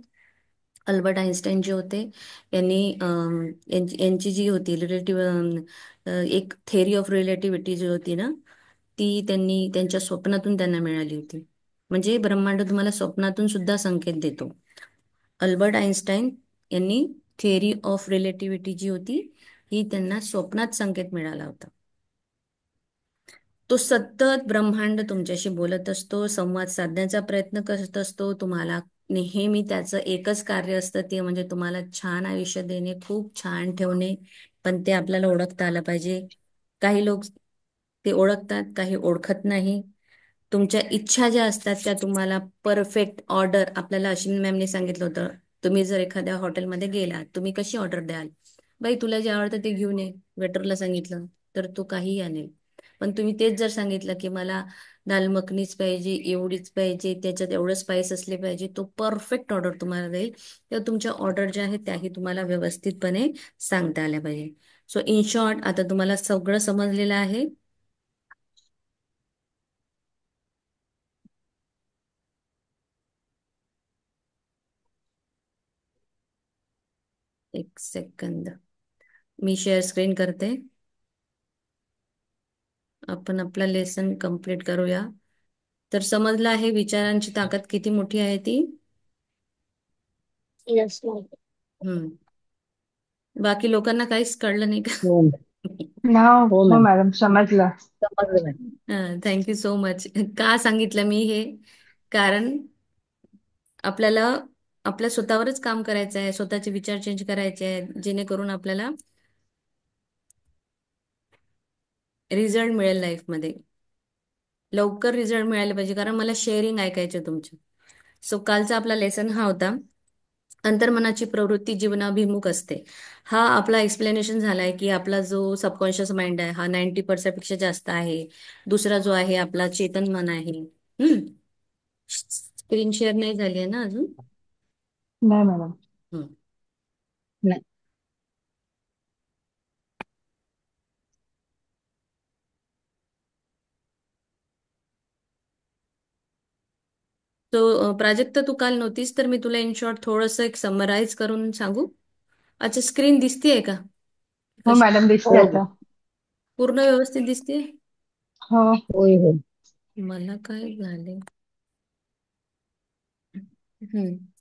अल्बर्ट आइन्स्टाईन जे होते, यांनी यांची जी होती रिलेटिव्ह, एक थेअरी ऑफ रिलेटिव्हिटी जी होती ना, ती त्यांनी त्यांच्या स्वप्नातून त्यांना मिळाली होती. म्हणजे ब्रह्मांड तुम्हाला स्वप्नातून सुद्धा संकेत देतो. अल्बर्ट आइन्स्टाईन यांनी थेअरी ऑफ रिलेटिव्हिटी जी होती, ही त्यांना स्वप्नात संकेत मिळाला होता. तो सतत ब्रह्मांड तुमच्याशी बोलत असतो, संवाद साधण्याचा प्रयत्न करत असतो. तुम्हाला नेहमी त्याचं एकच कार्य असतं, ते म्हणजे तुम्हाला छान आयुष्य देणे, खूप छान ठेवणे. पण ते आपल्याला ओळखता आलं पाहिजे. काही लोक ते ओळखतात, काही ओळखत नाही. तुमच्या इच्छा ज्या असतात त्या तुम्हाला परफेक्ट ऑर्डर, आपल्याला अश्विनी मॅमने सांगितलं होतं, तुम्ही जर एखाद्या हॉटेलमध्ये गेलात, तुम्ही कशी ऑर्डर द्याल? बाई तुला जे आवडतं ते घेऊन ये, वेटरला सांगितलं तर तो काहीही आणेल. पण तुम्ही तेच जर सांगितलं की मला दाल मखनीच पाहिजे, एवढीच पाहिजे, त्याच्यात एवढं स्पाइस असले पाहिजे, तो परफेक्ट ऑर्डर तुम्हाला देईल. तेव्हा तुमच्या ऑर्डर ज्या आहेत त्याही तुम्हाला व्यवस्थितपणे सांगता आल्या पाहिजे. सो इन शॉर्ट, आता तुम्हाला सगळं समजलेलं आहे. एक सेकंद, मी शेअर स्क्रीन करते. आपण आपला लेसन कंप्लीट करूया. तर समजलं आहे विचारांची ताकद किती मोठी आहे ती. Yes ma'am. हम्म. बाकी लोकांना काहीच कळलं नाही का? हो हो हो मॅम, मॅडम, समजलं. समजलं मॅम. Thank you so much. का सांगितलं मी हे? कारण आपल्याला आपल्या स्वतःवरच काम करायचं आहे, स्वतःचे विचार चेंज करायचे आहेत, जेणेकरून आपल्याला रिझल्ट मिळेल लाईफमध्ये. लवकर रिझल्ट मिळाले पाहिजे, कारण मला शेअरिंग ऐकायचे तुमचे. सो कालचा आपला लेसन हा होता, अंतर्मनाची प्रवृत्ती जीवनाभिमुख असते. हा आपला एक्सप्लेनेशन झालाय की आपला जो सबकॉन्शियस माइंड आहे हा 90% पेक्षा जास्त आहे. दुसरा जो आहे आपला चेतन मन आहे. स्क्रीन शेअर नाही झाली आहे ना अजून? नाही मॅडम. हम्म. नाही. तो प्राजक्ता, तू काल नव्हतीस तर मी तुला इन शॉर्ट थोडस एक समराईज करून सांगू. अच्छा, स्क्रीन दिसतीये का? हो कशी? मॅडम, हो दिसते हो. आता. पूर्ण व्यवस्थित दिसते? हो. होय होय. मला काय झाले?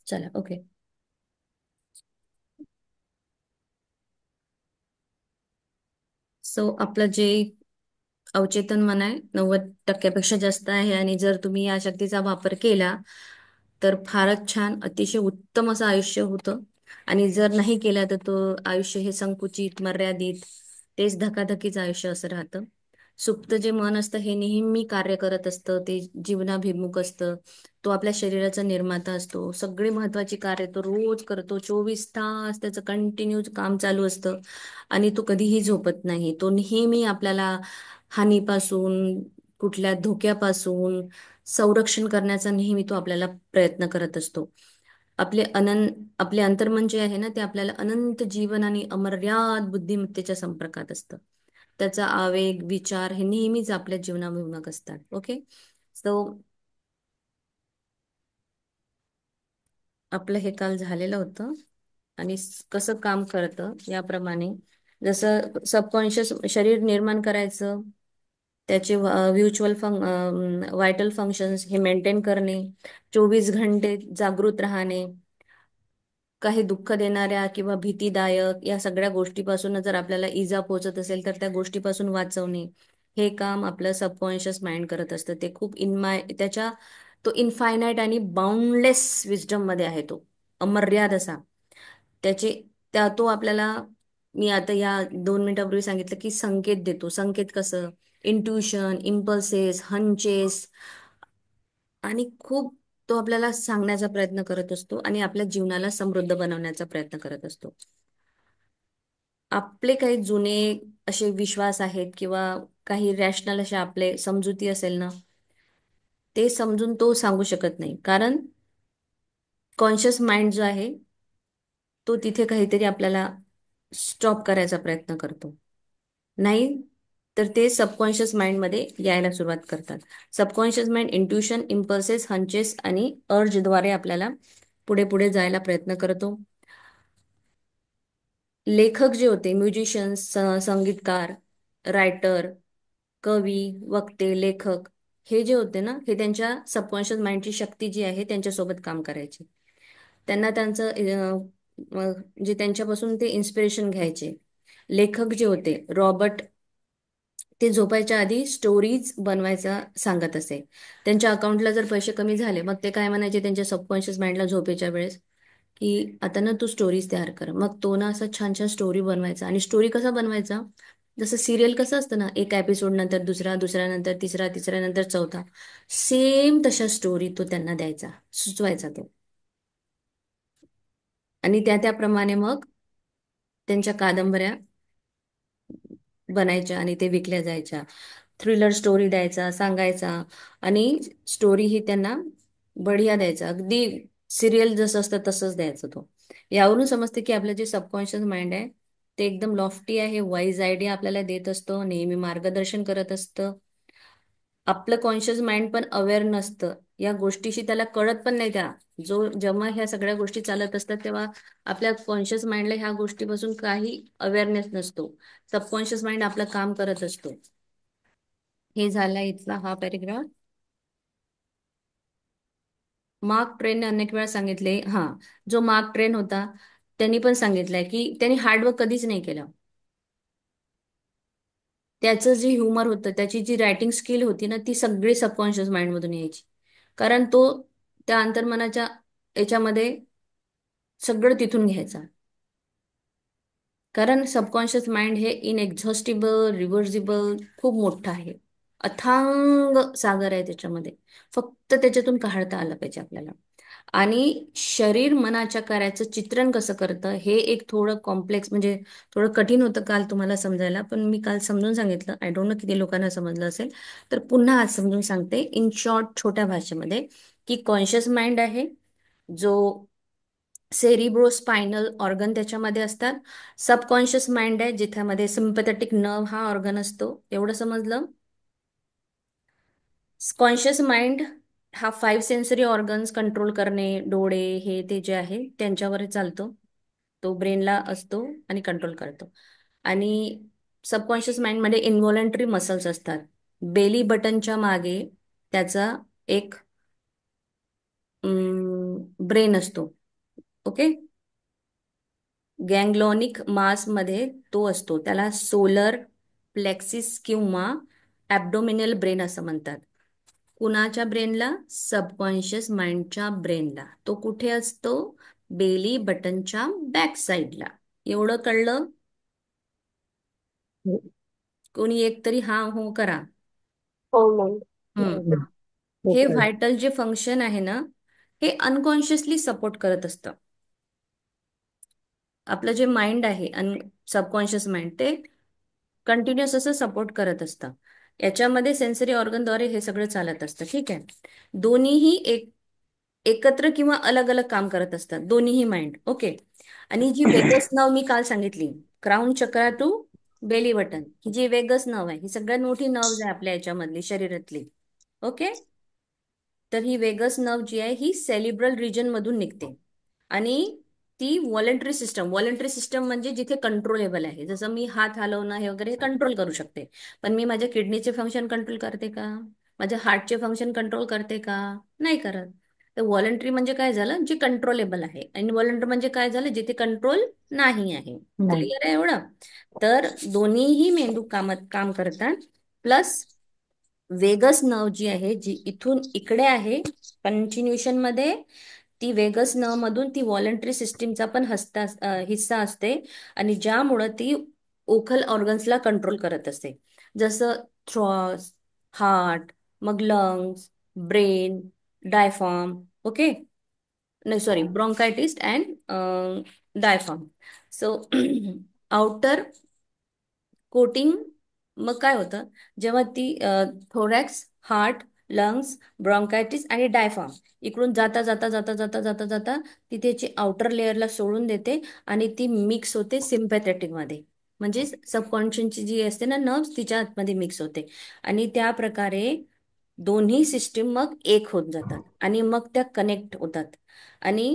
चला, ओके. सो आपलं जे अवचेतन मन आहे 90% जास्त आहे, आणि जर तुम्ही या शक्तीचा वापर केला तर फारच छान, अतिशय उत्तम असं आयुष्य होतं. आणि जर नाही केला तर तो आयुष्य हे संकुचित, मर्यादित, तेच धकाधकीचं आयुष्य असं राहतं. सुप्त जे मन असतं हे नेहमी कार्य करत असतं, ते जीवनाभिमुख असतं. तो आपल्या शरीराचा निर्माता असतो. सगळी महत्वाची कार्य तो रोज करतो. 24 तास त्याचं कंटिन्यू काम चालू असतं. आणि तो कधीही झोपत नाही. तो नेहमी आपल्याला हानीपासून, कुठल्या धोक्यापासून संरक्षण करण्याचा नेहमी तो आपल्याला प्रयत्न करत असतो. आपले अंतर्मन जे आहे ना, ते आपल्याला अनंत जीवन आणि अमर्याद बुद्धिमत्तेच्या संपर्कात असतं. त्याचा आवेग, विचार हे नेहमीच आपल्या जीवनाभिमुख असतात. ओके. सो आपलं हे काल झालेलं होतं. आणि कसं काम करतं याप्रमाणे, जसं सबकॉन्शियस शरीर निर्माण करायचं, त्याचे व्ह्युच्युअल व्हायटल फंक्शन्स हे मेंटेन करणे, 24 घंटे जागृत राहणे, काही दुःख देणाऱ्या किंवा भीतीदायक या सगळ्या गोष्टीपासून जर आपल्याला इजा पोहोचत असेल तर त्या गोष्टीपासून वाचवणे, हे काम आपलं सबकॉन्शियस माइंड करत असतं. ते खूप तो इनफायनाईट आणि बाउंडलेस विजडम मध्ये आहे. तो अमर्याद असा. त्याचे तो आपल्याला, मी आता या 2 मिनिटापूर्वी सांगितलं की संकेत देतो. संकेत कसं? इंट्युशन, इम्पल्सेस, हंचेस, आणि खूप तो आपल्याला सांगण्याचा प्रयत्न करत असतो आणि आपल्या जीवनाला समृद्ध बनवण्याचा प्रयत्न करत असतो. आपले काही जुने असे विश्वास आहेत किंवा काही रॅशनल असे आपले समजुती असेल ना, ते समजून तो सांगू शकत नाही, कारण कॉन्शियस माइंड जो आहे तो तिथे काहीतरी आपल्याला स्टॉप करायचा प्रयत्न करतो. नाही तर ते सबकॉन्शियस माइंड मध्ये यायला सुरुवात करतात. सबकॉन्शियस माइंड इंट्युशन, इम्पल्सेस, हंचेस आणि अर्जद्वारे आपल्याला पुढे पुढे जायला प्रयत्न करतो. लेखक जे होते, म्युझिशियन्स, संगीतकार, रायटर, कवी, वक्ते, लेखक, हे जे होते ना, हे त्यांच्या सबकॉन्शियस माइंडची शक्ती जी आहे त्यांच्यासोबत काम करायचे. त्यांना त्यांचं जे त्यांच्यापासून ते इन्स्पिरेशन घ्यायचे. लेखक जे होते, रॉबर्ट, ते झोपायच्या आधी स्टोरीज बनवायचा सांगत असे. त्यांच्या अकाउंटला जर पैसे कमी झाले मग ते काय म्हणायचे त्यांच्या सबकॉन्शियस माइंडला झोपेच्या वेळेस, की आता ना तू स्टोरीज तयार कर. मग तो ना असं छान छान स्टोरी बनवायचा. आणि स्टोरी कसा बनवायचा? जसं सिरियल कसं असतं ना, एक एपिसोड नंतर दुसरा, दुसऱ्यानंतर तिसरा, तिसऱ्यानंतर चौथा, सेम तशा स्टोरी तो त्यांना द्यायचा, सुचवायचा तो. आणि त्याप्रमाणे मग त्यांच्या कादंबऱ्या बनायच्या आणि ते विकल्या जायच्या. थ्रिलर स्टोरी द्यायचा, सांगायचा, आणि स्टोरी ही त्यांना बढिया द्यायचा. अगदी सिरियल जसं असतं तसंच द्यायचं तो. यावरून समजते की आपलं जे सबकॉन्शियस माइंड आहे ते एकदम लॉफ्टी आहे, वाईज आयडिया आपल्याला देत असतो, नेहमी मार्गदर्शन करत असतं. आपलं कॉन्शियस माइंड पण अवेअर नसतं या गोष्टीशी, त्याला कळत पण नाही. जेव्हा ह्या सगळ्या गोष्टी चालत असतात तेव्हा आपल्या कॉन्शियस माइंडला ह्या गोष्टीपासून काही अवेअरनेस नसतो. सबकॉन्शियस माइंड आपलं काम करत असतो. हे झाला इथला हा पॅरेग्राफ. मार्क ट्रेनने अनेक वेळा सांगितले, जो मार्क ट्रेन होता त्यांनी पण सांगितलंय की त्यांनी हार्डवर्क कधीच नाही केलं. त्याचं जे ह्युमर होतं, त्याची जी रायटिंग स्किल होती ना, ती सगळी सबकॉन्शियस माइंड मधून यायची. कारण तो त्या अंतर्मनाच्या याच्यामध्ये सगळं तिथून घ्यायचं. कारण सबकॉन्शियस माइंड हे इनएक्झॉस्टिबल, रिव्हर्सिबल खूप मोठं आहे. अथांग सागर आहे त्याच्यामध्ये. फक्त त्याच्यातून काढता आलं पाहिजे आपल्याला. आणि शरीर मनाच्या कार्याचं चित्रण कसं करतं हे एक थोडं कॉम्प्लेक्स, म्हणजे थोडं कठीण होतं काल तुम्हाला समजायला, पण मी काल समजून सांगितलं. आय डोंट नो किती लोकांना समजलं असेल, तर पुन्हा आज समजून सांगते इन शॉर्ट, छोट्या भाषेमध्ये, की कॉन्शियस माइंड आहे जो सेरिब्रो स्पायनल ऑर्गन त्याच्यामध्ये असतात. सबकॉन्शियस माइंड आहे जिथ्यामध्ये सिम्पथेटिक नर्व हा ऑर्गन असतो. एवढं समजलं? कॉन्शियस माइंड हा 5 सेन्सरी ऑर्गन्स कंट्रोल करणे, डोळे हे ते जे आहे त्यांच्यावर चालतो. तो ब्रेनला असतो आणि कंट्रोल करतो. आणि सबकॉन्शियस माइंडमध्ये इन्व्हॉलंटरी मसल्स असतात. बेली बटनच्या मागे त्याचा एक ब्रेन असतो. ओके. गँग्लोनिक मास मध्ये तो असतो. त्याला सोलर प्लेक्सिस किंवा ॲब्डोमिनल ब्रेन असं म्हणतात. कुणाच्या ब्रेनला? सबकॉन्शियस माइंडच्या ब्रेनला. तो कुठे असतो? बेली बटनच्या बॅक साईडला. एवढं कळलं? कोणी एक तरी हा हो करा. हो मॅम. हम्म. हे व्हायटल जे फंक्शन आहे ना, हे अनकॉन्शियसली सपोर्ट करत असतं. आपलं जे माइंड आहे, सबकॉन्शियस माइंड, ते कंटिन्युअस असं सपोर्ट करत असतं. याच्यामध्ये सेन्सरी ऑर्गनद्वारे हे सगळं चालत असतं. ठीक आहे. दोन्हीही एकत्र किंवा अलग अलग काम करत असतात, दोन्हीही माइंड. ओके. आणि जी वेगस नव मी काल सांगितली, crown chakra to belly button, ही जी वेगस नव आहे, ही सगळ्यात मोठी नर्व्स आहे आपल्या याच्यामधली, शरीरातली. ओके. तर ही वेगस नर्व जी आहे ही सेलिब्रल रिजन मधून निघते. आणि ती व्हॉलंटरी सिस्टम म्हणजे जिथे कंट्रोलेबल आहे. जसं मी हात हलवणं हे वगैरे कंट्रोल करू शकते, पण मी माझ्या किडनीचे फंक्शन कंट्रोल करते का? माझ्या हार्टचे फंक्शन कंट्रोल करते का? नाही करत. तर व्हॉलंटरी म्हणजे काय झालं? जे कंट्रोलेबल आहे. आणि इन्व्हॉलंटरी म्हणजे काय झालं? जिथे कंट्रोल नाही आहे. नाही. क्लिअर आहे एवढं? तर दोन्हीही मेंदू काम करतात. प्लस वेगस नर्व जी आहे, जी इथून इकडे आहे कंटिन्युएशन मध्ये, ती वेगस नर्व मधून ती व्हॉलंटरी सिस्टीमचा पण हिस्सा असते. आणि ज्यामुळं ती ओखल ऑर्गन्सला कंट्रोल करत असते. जसं थ्रॉस, हार्ट, मग लंग्स, ब्रेन, डायफॉर्म. ओके. नाही, sorry, bronchitis and diaphragm. So outer coating. मग काय होतं? जेव्हा ती थोरॅक्स, हार्ट, लंग्स, ब्रॉन्कायटिस आणि डायफॉर्म इकडून जाता जाता जाता जाता जाता जाता ती त्याची आउटर लेअरला सोडून देते आणि ती मिक्स होते सिम्पॅथेटिक मध्ये. म्हणजे सबकॉन्शियसची जी असते ना नर्व्स, तिच्या आतमध्ये मिक्स होते. आणि त्या प्रकारे दोन्ही सिस्टीम मग एक होत जातात आणि मग त्या कनेक्ट होतात. आणि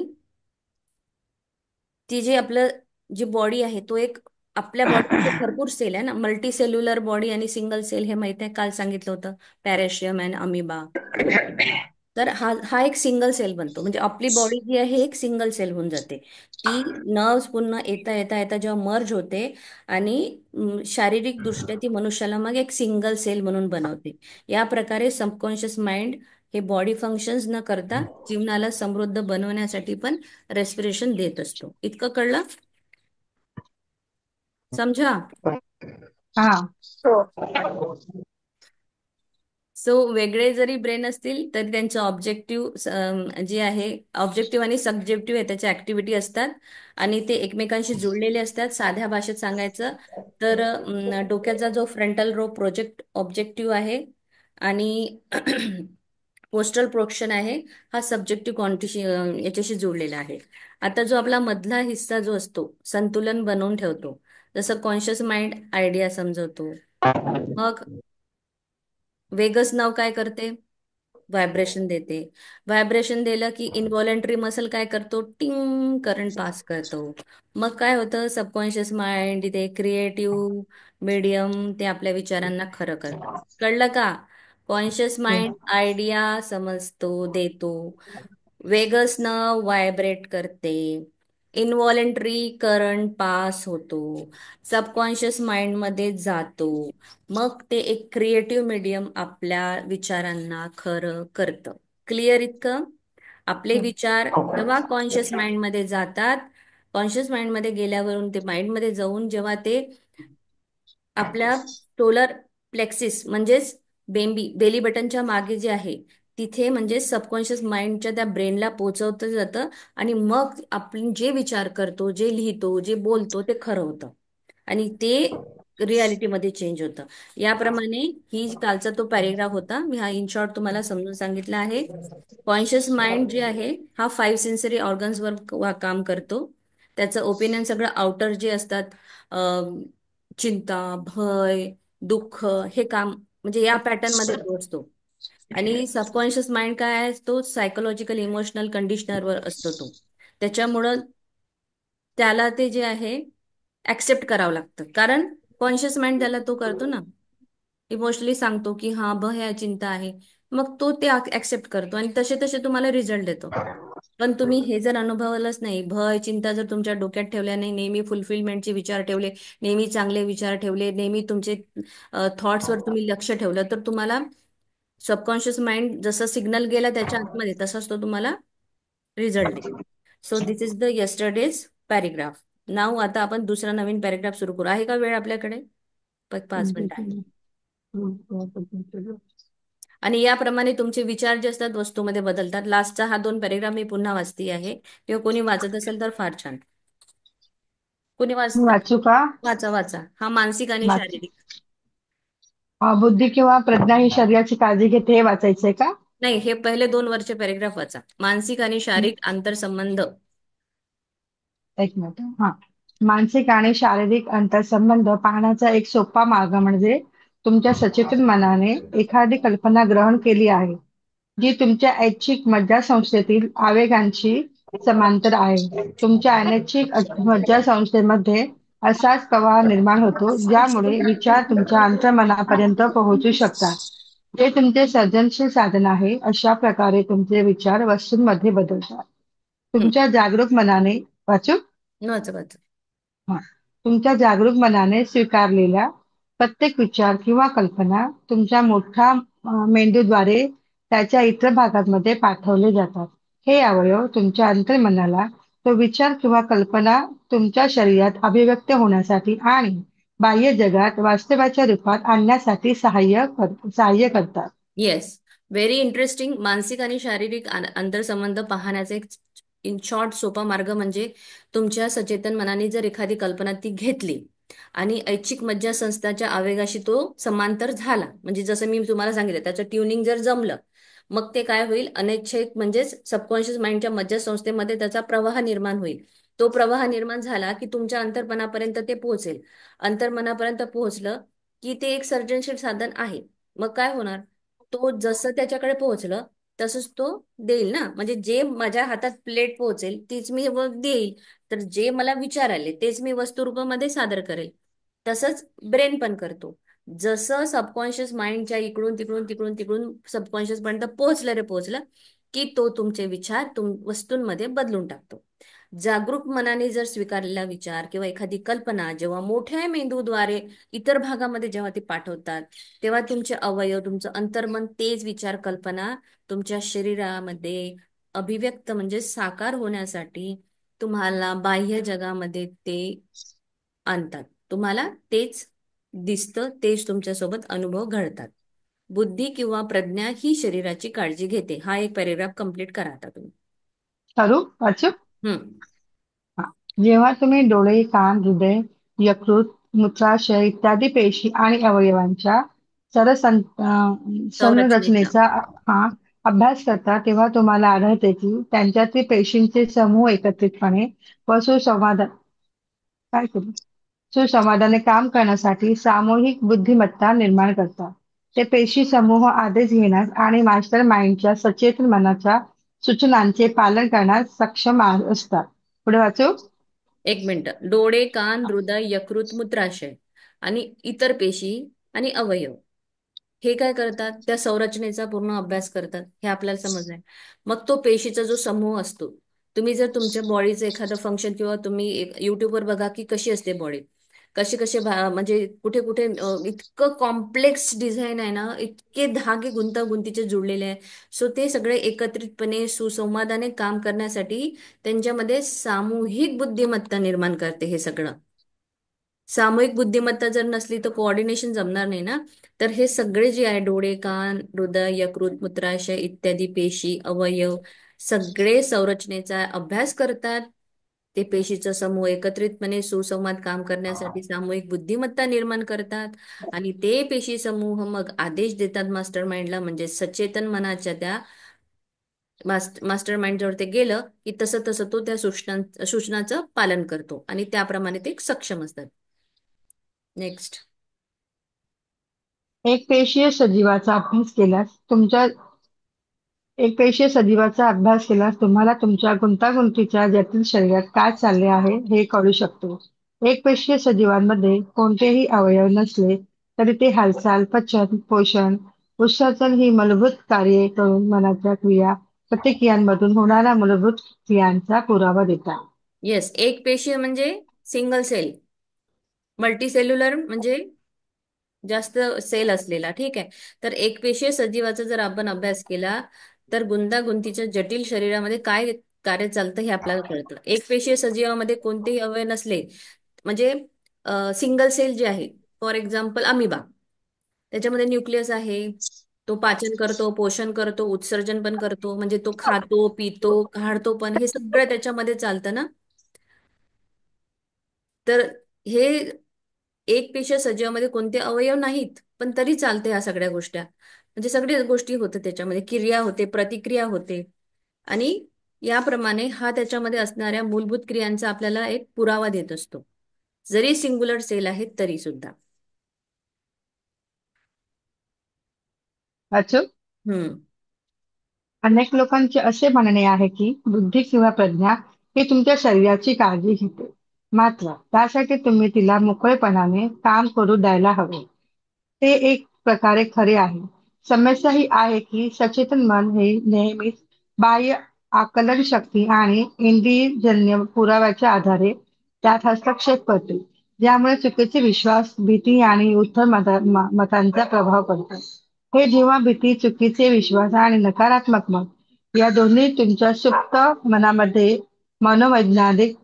ती जी आपलं जी बॉडी आहे, तो एक आपल्या बॉडीमध्ये भरपूर सेल आहे ना, मल्टी सेल्युलर बॉडी आणि सिंगल सेल, हे माहिती आहे, काल सांगितलं होतं, पॅरेशियम अँड अमिबा. तर हा हा एक सिंगल सेल बनतो. म्हणजे आपली बॉडी जी आहे एक सिंगल सेल होऊन जाते. ती नर्व्स पुन्हा येता येता येता जेव्हा मर्ज होते आणि शारीरिक दृष्ट्या ती मनुष्याला मग एक सिंगल सेल म्हणून बनवते. या प्रकारे सबकॉन्शियस माइंड हे बॉडी फंक्शन्स न करता जीवनाला समृद्ध बनवण्यासाठी पण रेस्पिरेशन देत असतो. इतकं कळलं? समझा? हा. हो. सो वेगळे जरी ब्रेन असतील तरी त्यांचं ऑब्जेक्टिव्ह जे आहे, ऑब्जेक्टिव्ह आणि सब्जेक्टिव्ह आहे, त्याच्या ऍक्टिव्हिटी असतात आणि ते एकमेकांशी जुळलेले असतात. साध्या भाषेत सांगायचं तर डोक्याचा जो फ्रंटल रो प्रोजेक्ट ऑब्जेक्टिव्ह आहे आणि पोस्टल प्रोक्शन आहे, हा सब्जेक्टिव्ह क्वांटिशी याच्याशी जोडलेला आहे. आता जो आपला मधला हिस्सा जो असतो, संतुलन बनवून ठेवतो. जसं कॉन्शियस माइंड आयडिया समजवतो. मग वेगस नाव काय करते? व्हायब्रेशन देते. व्हायब्रेशन दिलं की इनव्हॉलंटरी मसल काय करतो? टिंग करंट पास करतो. मग काय होतं? सबकॉन्शियस माइंड इथे क्रिएटिव्ह मीडियम ते आपल्या विचारांना खरं करतं. कळलं का? कॉन्शियस माइंड आयडिया समजतो, देतो. वेगस न व्हायब्रेट करते. इनव्हॉलेंटरी करंट पास होतो. सबकॉन्शियस माइंड मध्ये जातो. मग ते एक क्रिएटिव्ह मीडियम आपल्या विचारांना खरं करतं. क्लिअर इतकं? आपले विचार जेव्हा कॉन्शियस माइंड मध्ये जातात, कॉन्शियस माइंड मध्ये गेल्यावरून ते माइंड मध्ये जाऊन जेव्हा ते आपल्या सोलर प्लेक्सिस म्हणजेच बेली बटनच्या मागे जे आहे तिथे म्हणजे सबकॉन्शियस माइंडच्या त्या ब्रेनला पोहोचवलं जातं आणि मग आपण जे विचार करतो, जे लिहितो, जे बोलतो ते खरं होतं आणि ते रियालिटीमध्ये चेंज होतं. याप्रमाणे ही कालचा तो पॅरेग्राफ होता. मी हा इन शॉर्ट तुम्हाला समजून सांगितला आहे. कॉन्शियस माइंड जे आहे हा 5 सेन्सरी ऑर्गन्सवर काम करतो. त्याचं ओपिनियन सगळं आउटर जे असतात चिंता, भय, दुःख हे काम म्हणजे या पॅटर्न मध्ये पोहोचतो. आणि सबकॉन्शियस माइंड काय आहे, तो सायकोलॉजिकल इमोशनल कंडिशनरवर असतो तो. त्याच्यामुळं त्याला ते जे आहे ऍक्सेप्ट करावं लागतं, कारण कॉन्शियस माइंड त्याला तो करतो ना, इमोशनली सांगतो की हा भय आहे, चिंता आहे, मग तो ते ऍक्सेप्ट करतो आणि तसे तसे तुम्हाला रिझल्ट देतो. पण तुम्ही हे जर अनुभवलंच नाही, भय चिंता जर तुमच्या डोक्यात ठेवल्या नाही, नेहमी फुलफिलमेंटचे विचार ठेवले, नेहमी चांगले विचार ठेवले, नेहमी तुमचे थॉट्सवर तुम्ही लक्ष ठेवलं, तर तुम्हाला सबकॉन्शियस माइंड जसं सिग्नल गेला त्याच्या आतमध्ये तसाच तो तुम्हाला रिझल्ट देईल. So this is the yesterday's paragraph. नाव आता आपण दुसरा नवीन पॅरेग्राफ सुरू करू. आहे का वेळ आपल्याकडे? 5 मिनिटं आहे. आणि याप्रमाणे तुमचे विचार जे असतात वस्तूमध्ये बदलतात. लास्टचा हा 2 पॅरेग्राफ मी पुन्हा वाचती आहे, किंवा कोणी वाचत असेल तर फार छान. कोणी मी वाचत? वाचू का? वाचा वाचा. हा मानसिक आणि वाच शारीरिक. बुद्धी किंवा प्रज्ञा ही शरीराची काळजी घेते हे वाचायचंय का? नाही, हे पहिले 2 वरचे पॅरेग्राफ वाचा. मानसिक आणि शारीरिक आंतरसंबंध. एक मिनिट. हा. मानसिक आणि शारीरिक अंतरसंबंध पाहण्याचा एक सोपा मार्ग म्हणजे तुमच्या सचेतन मनाने एखादी कल्पना ग्रहण केली आहे, जी तुमच्या ऐच्छिक मज्जासंस्थेतील आवेगांची समांतर आहे. तुमच्या अनैच्छिक मज्जासंस्थेमध्ये असाच प्रवाह निर्माण होतो, ज्यामुळे विचार तुमच्या अंतर्मनापर्यंत पोहोचू शकतात. जे तुमचे सर्जनशील साधन आहे. अशा प्रकारे तुमचे विचार वस्तूंमध्ये बदलतात. तुमच्या जागरूक मनाने वाचू वाचा वाचा. हा. तुमच्या जागरूक मनाने स्वीकारलेल्या प्रत्येक विचार किंवा कल्पना तुमच्या मोठ्या मेंदूद्वारे त्याच्या इतर भागांमध्ये पाठवले जातात. हे अवयव तुमच्या अंतर्मनाला तो विचार किंवा कल्पना तुमच्या शरीरात अभिव्यक्त होण्यासाठी आणि बाह्य जगात वास्तवाच्या रूपात आणण्यासाठी सहाय्य करतात. Yes, very interesting. मानसिक आणि शारीरिक आंतरसंबंध पाहण्याचा एक इन शॉर्ट सोपा मार्ग म्हणजे तुमच्या सचेतन मनाने जर एखादी कल्पना ती घेतली आणि ऐच्छिक मज्जासंस्थाच्या आवेगाशी तो समांतर झाला, म्हणजे जसं मी तुम्हाला सांगितलं त्याचं ट्युनिंग जर जमलं, मग ते काय होईल, अनैच्छिक म्हणजेच सबकॉन्शियस माइंडच्या मज्जासंस्थेमध्ये त्याचा प्रवाह निर्माण होईल. तो प्रवाह निर्माण झाला की तुमच्या अंतर्मनापर्यंत ते पोहोचेल. अंतर्मनापर्यंत पोहोचलं की ते एक सर्जनशील साधन आहे. मग काय होणार, तो जसं त्याच्याकडे पोहोचलं तसंच तो देईल ना. म्हणजे जे माझ्या हातात प्लेट पोहोचेल तीच मी देईल, तर जे मला विचार आले तेच मी वस्तू रूपामध्ये सादर करेल. तसंच ब्रेन पण करतो. जसं सबकॉन्शियस माइंडच्या इकडून तिकडून तिकडून तिकडून सबकॉन्शियस पर्यंत पोहोचलं रे पोहोचलं की तो तुमचे विचार वस्तूंमध्ये बदलून टाकतो. जागरूक मनाने जर स्वीकारलेला विचार किंवा एखादी कल्पना जेव्हा मोठ्या मेंदूद्वारे इतर भागामध्ये जेव्हा ती पाठवतात, तेव्हा तुमचे अवयव, तुमचं अंतर्मन तेच विचार कल्पना तुमच्या शरीरामध्ये अभिव्यक्त म्हणजे साकार होण्यासाठी तुम्हाला बाह्य जगामध्ये ते आणतात. तुम्हाला तेच दिसतं, तेच तुमच्यासोबत अनुभव घडतात. बुद्धी किंवा प्रज्ञा ही शरीराची काळजी घेते. हा एक पॅरेग्राफ कंप्लीट करा आता तुम्ही. करू वाचू? हम्म. हा. जेव्हा तुम्ही डोळे, कान, हृदय, यकृत, मूत्राशय इत्यादी पेशी आणि अवयवांच्या संरचनेचा. संरचनेचा हा अभ्यास करता, तेव्हा तुम्हाला आढळते की त्यांच्यातील पेशींचे समूह एकत्रितपणे व काय करू सुसंवादाने काम करण्यासाठी सामूहिक बुद्धिमत्ता निर्माण करतात. ते पेशी समूह आदेश घेण्यास आणि मास्टर माइंडच्या सचेतन मनाच्या सूचनांचे पालन करण्यास सक्षम असतात. पुढे वाचू? 1 मिनिट. डोळे, कान, हृदय, यकृत, मूत्राशय आणि इतर पेशी आणि अवयव हे काय करतात, त्या संरचनेचा पूर्ण अभ्यास करतात. हे आपल्याला समजलंय. मग तो पेशीचा जो समूह असतो, तुम्ही जर तुमच्या बॉडीचं एखादं फंक्शन किंवा तुम्ही युट्यूबवर बघा की कशी असते बॉडी, कसे कसे म्हणजे कुठे कुठे इतकं कॉम्प्लेक्स डिझाईन आहे ना, इतके धागे गुंतागुंतीचे जुळलेले आहे. सो ते सगळे एकत्रितपणे सुसंवादाने काम करण्यासाठी त्यांच्यामध्ये सामूहिक बुद्धिमत्ता निर्माण करते हे सगळं. सामूहिक बुद्धिमत्ता जर नसली तर कोऑर्डिनेशन जमणार नाही ना. तर हे सगळे जे आहे, डोळे, कान, हृदय, यकृत, मूत्राशय इत्यादी पेशी, अवयव सगळे संरचनेचा अभ्यास करतात. ते पेशीचा समूह एकत्रितपणे सुसंवाद काम करण्यासाठी सामूहिक बुद्धिमत्ता निर्माण करतात. आणि ते पेशी समूह मग आदेश देतात मास्टर माइंडला, म्हणजे सचेतन मनाच्या त्या मास्टर माइंड जवळ ते गेलं की तसं तसं तो त्या सूचनाचं पालन करतो आणि त्याप्रमाणे ते सक्षम असतात. नेक्स्ट. एक पेशीय सजीवाचा अभ्यास केल्यास तुमच्या एक पेशीय सजीवाचा अभ्यास केल्यास तुम्हाला तुमच्या गुंतागुंतीच्या जटिल शरीरात काय चालले आहे हे कळू शकतो. एक पेशीय सजीवांमध्ये कोणतेही अवयव नसले तरी ते हालचाल, पचन, पोषण, उत्सर्जन ही मूलभूत कार्ये करून मनाच्या क्रिया प्रतिक्रियांमधून होणाऱ्या मूलभूत क्रियांचा पुरावा देतात. येस, एक पेशी म्हणजे सिंगल सेल. मल्टीसेल्युलर म्हणजे जास्त सेल असलेला. ठीक आहे. तर एकपेशीय सजीवाचा जर आपण अभ्यास केला तर गुंतागुंतीच्या जटिल शरीरामध्ये काय कार्य चालतं हे आपल्याला कळतं. एकपेशीय सजीवामध्ये कोणतेही अवयव नसले म्हणजे सिंगल सेल जे आहे, फॉर एक्झाम्पल अमिबा, त्याच्यामध्ये न्यूक्लियस आहे. तो पाचन करतो, पोषण करतो, उत्सर्जन पण करतो, म्हणजे तो खातो, पितो, काढतो पण, हे सगळं त्याच्यामध्ये चालतं ना. तर हे एक पेशीय सजीवामध्ये कोणते अवयव नाहीत पण तरी चालते ह्या सगळ्या गोष्टी, म्हणजे सगळ्या गोष्टी होते त्याच्यामध्ये, क्रिया होते, प्रतिक्रिया होते. आणि याप्रमाणे हा त्याच्यामध्ये असणाऱ्या मूलभूत क्रियांचा आपल्याला एक पुरावा देत असतो, जरी सिंग्युलर सेल आहेत तरी सुद्धा. अचूक. हम्म. अनेक लोकांचे असे म्हणणे आहे की बुद्धी किंवा प्रज्ञा ही तुमच्या शरीराची काळजी घेते, मात्र त्यासाठी तुम्ही तिला मोकळेपणाने काम करू द्यायला हवे. ते एक प्रकारे खरे आहे. समस्या ही आहे की सचेतन मन हे नेहमीच बाह्य आकलन शक्ती आणि इंद्रियजन्य पुराव्याच्या आधारे त्यात हस्तक्षेप करते, ज्यामुळे चुकीचे विश्वास, भीती आणि उद्धट मतांचा प्रभाव पडतो. हे जेव्हा भीती, चुकीचे विश्वास आणि नकारात्मक मत या दोन्ही तुमच्या सुप्त मनामध्ये मनोवैज्ञानिक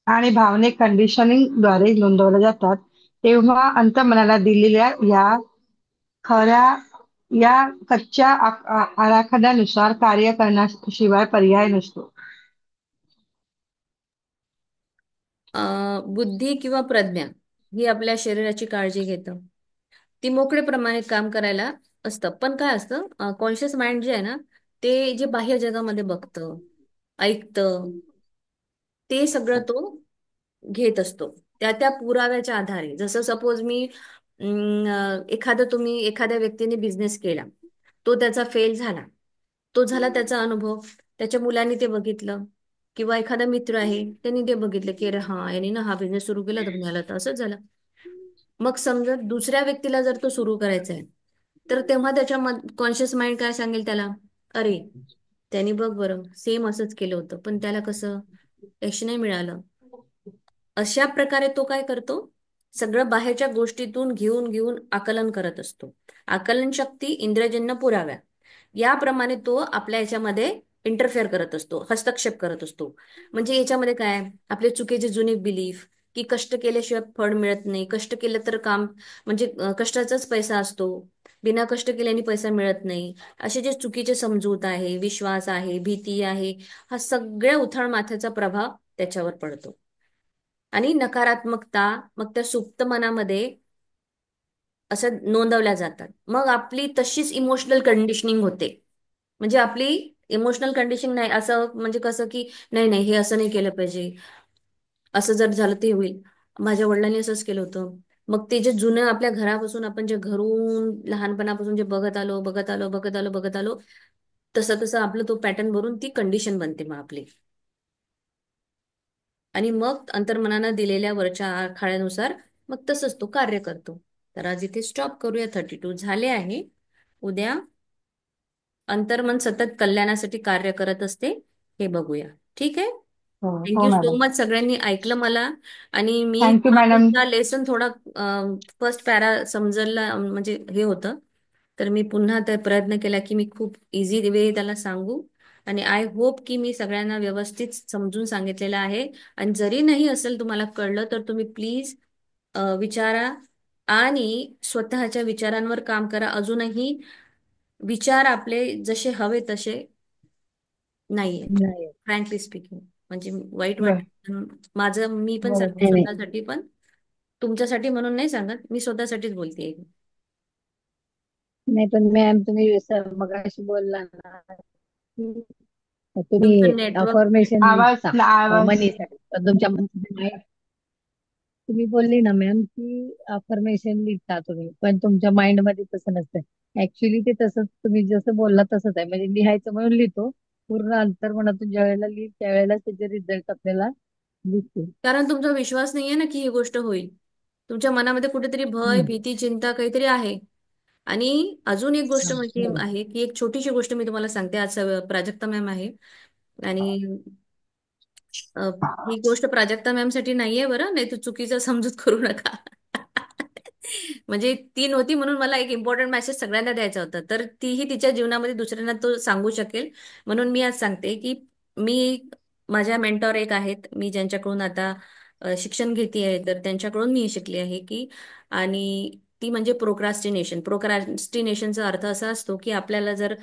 आणि भावनिक कंडिशनिंगद्वारे नोंदवल्या जातात, तेव्हा अंतर्मनाला दिलेल्या खऱ्या या कच्च्या आराखड्यानुसार कार्य करण्याशिवाय पर्याय नसतो. बुद्धी किंवा प्रज्ञा ही आपल्या शरीराची काळजी घेतं. ती मोकळेप्रमाणे काम करायला असतं. पण काय असतं, कॉन्शियस माइंड जे आहे ना, ते जे बाह्य जगामध्ये बघतं, ऐकतं, ते सगळं तो घेत असतो त्या त्या पुराव्याच्या आधारे. जसं सपोज मी तुम्ही एखाद्या व्यक्तीने बिझनेस केला, तो त्याचा फेल झाला, तो झाला त्याचा अनुभव, त्याच्या मुलांनी ते बघितलं, किंवा एखादा मित्र आहे त्यांनी ते बघितलं की अरे हा याने ना हा बिझनेस सुरू केला तर झाला, तर असंच झालं. मग समजा दुसऱ्या व्यक्तीला जर तो सुरू करायचा आहे, तर तेव्हा त्याच्या कॉन्शियस माइंड काय सांगेल त्याला, अरे त्याने बघ बरं सेम असंच केलं होतं पण त्याला कसं यश नाही मिळालं. अशा प्रकारे तो काय करतो, सगळं बाहेरच्या गोष्टीतून घेऊन घेऊन आकलन करत असतो. आकलन शक्ती, इंद्रियजन्य पुराव्या याप्रमाणे तो आपल्या याच्यामध्ये इंटरफेअर करत असतो, हस्तक्षेप करत असतो. म्हणजे याच्यामध्ये काय, आपले चुकीचे जुने बिलीफ, की कष्ट केल्याशिवाय फळ मिळत नाही, कष्ट केलं तर काम म्हणजे कष्टाचाच पैसा असतो, बिना कष्ट केल्याने पैसा मिळत नाही, असे जे चुकीचे समजूत आहे, विश्वास आहे, भीती आहे, हा सगळ्या उथळ माथ्याचा प्रभाव त्याच्यावर पडतो. आणि नकारात्मकता मग त्या सुप्त मनामध्ये असं नोंदवल्या जातात. मग आपली तशीच इमोशनल कंडिशनिंग होते. म्हणजे आपली इमोशनल कंडिशन नाही असं, म्हणजे कसं की नाही नाही हे असं नाही केलं पाहिजे, असं जर झालं ते होईल, माझ्या वडिलांनी असंच केलं होतं. मग ते जे जुनं आपल्या घरापासून आपण जे घरून लहानपणापासून जे बघत आलो बघत आलो बघत आलो बघत आलो, तसं तसं आपलं तो पॅटर्न भरून ती कंडिशन बनते मग आपली. आणि मग अंतर्मनानं दिलेल्या वरच्या आखाड्यानुसार मग तसंच तो कार्य करतो. तर आज इथे स्टॉप करूया. 32 झाले आहे. उद्या अंतर्मन सतत कल्याणासाठी कार्य करत असते हे बघूया. ठीक आहे. हो हो थँक्यू सो मॅडम. मच सगळ्यांनी ऐकलं मला. आणि मी थँक्यू मॅडम. तुमचा लेसन थोडा फर्स्ट पॅरा समजला म्हणजे हे होतं. तर मी पुन्हा ते प्रयत्न केला की मी खूप इझी वे त्याला सांगू. आणि आय होप की मी सगळ्यांना व्यवस्थित समजून सांगितलेलं आहे. आणि जरी नाही असेल तुम्हाला कळलं तर तुम्ही प्लीज विचारा आणि स्वतःच्या विचारांवर काम करा. अजूनही विचार आपले जसे हवे तसे नाहीयेत, नाही. Frankly speaking. म्हणजे वाईट बर. वाटत माझं, मी पण सांगते नाही नाही. स्वतःसाठी पण. तुमच्यासाठी म्हणून नाही सांगत, मी स्वतःसाठीच बोलतेय. नाही पण मॅम तुम्ही मगाशी बोलला ना की तुम्ही तुमचं नेटवर्क. अफर्मेशन लिहिता आवाज. मनीसाठी, पण तुमच्या तुम्ही बोलली ना मॅम की अफर्मेशन लिहिता तुम्ही, पण तुमच्या माइंड मध्ये तसं नसतं. ऍक्च्युली ते तसंच तुम्ही जसं बोलला तसंच आहे, म्हणजे लिहायचं म्हणून लिहितो. पूर्ण अंतर्मनातून ज्या वेळेला लिहिल त्यावेळेला त्याचे रिझल्ट आपल्याला दिसतील. कारण तुमचा विश्वास नाहीये ना की ही गोष्ट होईल. तुमच्या मनामध्ये कुठेतरी भय, हम्म. भीती, चिंता काहीतरी आहे. आणि अजून एक गोष्ट म्हणजे हो. आहे की एक छोटीशी गोष्ट मी तुम्हाला सांगते. आज प्राजक्ता मॅम आहे. आणि अ, ही गोष्ट प्राजक्ता मॅम साठी नाहीये बरं, नाही तर चुकीचा समजूत करू नका. म्हणजे ती नव्हती म्हणून मला एक इम्पॉर्टंट मेसेज सगळ्यांना द्यायचा होता, तर तीही तिच्या जीवनामध्ये दुसऱ्यांना तो सांगू शकेल. म्हणून मी आज सांगते की मी, माझ्या मेंटॉर एक आहेत, मी ज्यांच्याकडून आता शिक्षण घेते आहे, तर त्यांच्याकडून मी हे शिकले आहे की, आणि ती म्हणजे प्रोक्रास्टिनेशन. प्रोक्रास्टिनेशनचा अर्थ असा असतो की आपल्याला जर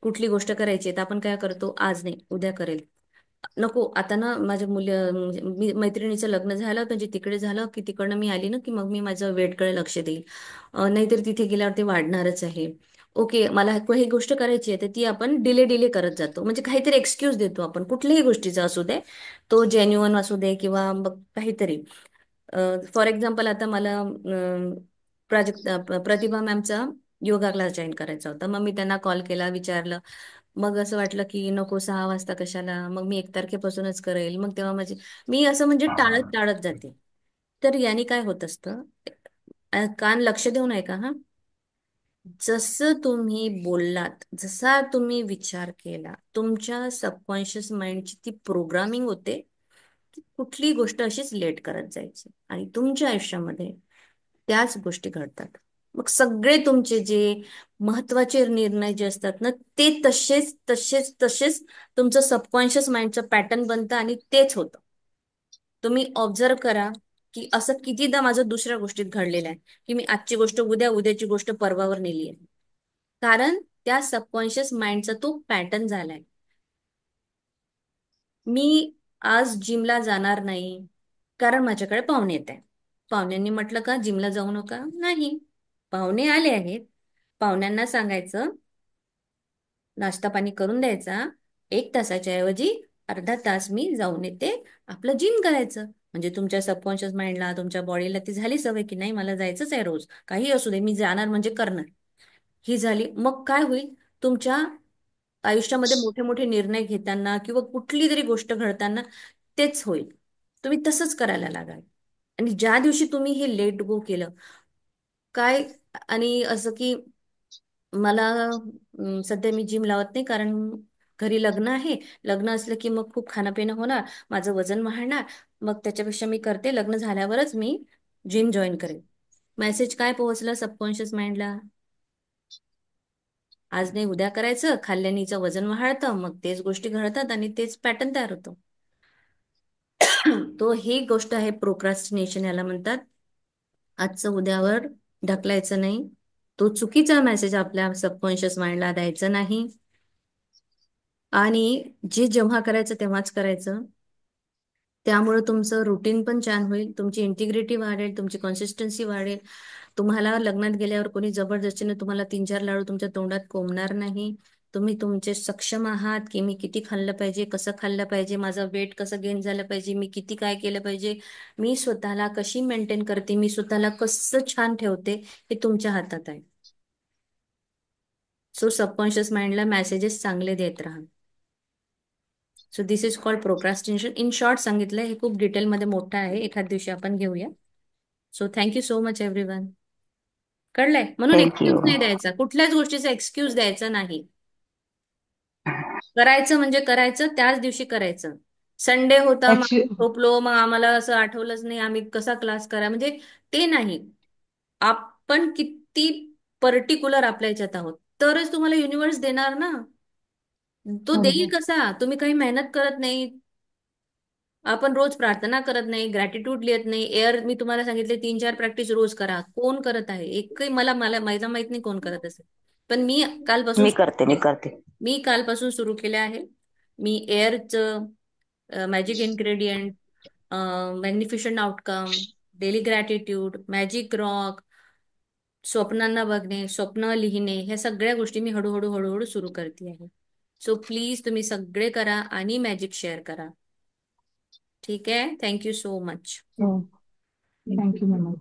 कुठली गोष्ट करायची आहे तर आपण काय करतो, आज नाही उद्या करेल. नको आता ना, माझ्या मैत्रिणीचं लग्न झालं म्हणजे तिकडे झालं की तिकडनं मी आली ना की मग मी माझं वेटकडे लक्ष देईल. नाहीतर तिथे गेल्यावर ते वाढणारच आहे. ओके, मला ही गोष्ट करायची आहे तर ती आपण डिले डिले करत जातो. म्हणजे काहीतरी एक्सक्यूज देतो आपण कुठल्याही गोष्टीचा असू दे, तो जेन्युअन असू दे किंवा मग काहीतरी. फॉर एक्झाम्पल आता मला प्रतिभा मॅमचा योगा क्लास जॉईन करायचा होता. मग मी त्यांना कॉल केला, विचारलं. मग असं वाटलं की नको, 6 वाजता कशाला, मग मी 1 तारखेपासूनच करेल. मग तेव्हा मी असं म्हणजे टाळत टाळत जाते. तर याने काय होत असतं, कान लक्ष देऊन ऐका हा. जसं तुम्ही बोललात, जसा तुम्ही विचार केला, तुमच्या सबकॉन्शियस माइंडची ती प्रोग्रामिंग होते की कुठली गोष्ट अशीच लेट करत जायची, आणि तुमच्या आयुष्यामध्ये त्याच गोष्टी घडतात. मग सगळे तुमचे जे महत्वाचे निर्णय जे असतात ना, ते तसेच तसेच तसेच तुमचं सबकॉन्शियस माइंडचं पॅटर्न बनतं आणि तेच होतं. तुम्ही ऑब्झर्व करा की असं कितीदा माझं दुसऱ्या गोष्टीत घडलेलं आहे की मी आजची गोष्ट उद्या, उद्याची गोष्ट परवावर नेली आहे. कारण त्या सबकॉन्शियस माइंडचा तो पॅटर्न झालाय. मी आज जिमला जाणार नाही कारण माझ्याकडे पाहुणे येत आहे. पाहुण्यांनी म्हटलं का जिमला जाऊ नका, नाही. पाहुणे आले आहेत, पाहुण्यांना सांगायचं, नाश्ता पाणी करून द्यायचा. 1 तासाच्या ऐवजी अर्धा तास मी जाऊन येते, आपलं जिम करायचं. म्हणजे तुमच्या सबकॉन्शियस माइंडला, तुमच्या बॉडीला ती झाली सवय की नाही, मला जायचंच आहे रोज, काही असू दे मी जाणार म्हणजे करणार. ही झाली. मग काय होईल, तुमच्या आयुष्यामध्ये मोठे मोठे निर्णय घेताना किंवा कुठली तरी गोष्ट घडताना तेच होईल. तुम्ही तसंच करायला लागाल. आणि ज्या दिवशी तुम्ही हे लेट गो केलं काय, आणि असं की मला सध्या मी जिम लावत नाही कारण घरी लग्न आहे. लग्न असलं की मग खूप खाणंपिणं होणार, माझं वजन वाढणार. मग त्याच्यापेक्षा मी करते, लग्न झाल्यावरच मी जिम जॉईन करेन. मेसेज काय पोहोचला सबकॉन्शियस माइंडला, आज नाही उद्या करायचं, खाल्ल्यानीचं वजन वाढतं, मग तेच गोष्टी घडतात आणि तेच पॅटर्न तयार होतो. तो ही गोष्ट आहे प्रोक्रास्टिनेशन, याला म्हणतात. आजचं उद्यावर ढकलायचं नाही. तो चुकीचा मेसेज आपल्या सबकॉन्शियस माइंडला द्यायचा नाही. आणि जे जेव्हा करायचं तेव्हाच करायचं. त्यामुळे तुमचं रुटीन पण छान होईल, तुमची इंटिग्रिटी वाढेल, तुमची कन्सिस्टन्सी वाढेल. तुम्हाला लग्नात गेल्यावर कोणी जबरदस्तीने तुम्हाला 3-4 लाडू तुमच्या तोंडात कोंबणार नाही. तुम्ही तुमचे सक्षम आहात की मी किती खाल्लं पाहिजे, कसं खाल्लं पाहिजे, माझं वेट कसं गेन झालं पाहिजे, मी किती काय केलं पाहिजे, मी स्वतःला कशी मेंटेन करते, मी स्वतःला कसं छान ठेवते, हे तुमच्या हातात आहे. सो सबकॉन्शियस माइंडला मेसेजेस चांगले देत राहा. So this is called procrastination. In short सांगितलं, हे खूप डिटेलमध्ये मोठं आहे, एखाद दिवशी आपण घेऊया. So thank you so much everyone. कळलंय? म्हणून थँक्यू. एक्सक्यूज नाही द्यायचा, कुठल्याच गोष्टीचा एक्सक्यूज द्यायचा नाही. करायचं म्हणजे करायचं, त्याच दिवशी करायचं. संडे होता मग आम्ही ऍक्च्युली झोपलो, मग आम्हाला असं आठवलंच नाही आम्ही कसा क्लास करा, म्हणजे ते नाही. आपण किती पर्टिक्युलर आपल्या ह्याच्यात आहोत, तरच तुम्हाला युनिव्हर्स देणार ना. तो देईल बरोबर. कसा? तुम्ही काही मेहनत करत नाही, आपण रोज प्रार्थना करत नाही, ग्रॅटिट्यूड लिहित नाही. एअर मी तुम्हाला सांगितले 3-4 प्रॅक्टिस रोज करा. कोण करत आहे? एकही मला मला मला माहित नाही कोण करत असेल. पण मी कालपासून मी सुरू करते मी केले. करते. मी कालपासून सुरू केले आहे. मी एअरचं magic ingredient, magnificent outcome, daily gratitude, magic rock, स्वप्नांना बघणे, स्वप्न लिहिणे, ह्या सगळ्या गोष्टी मी हळूहळू हळूहळू सुरू करते आहे. सो प्लीज तुम्ही सगळे करा आणि मॅजिक शेअर करा. ठीक आहे. Thank you so much. हो. Thank you madam.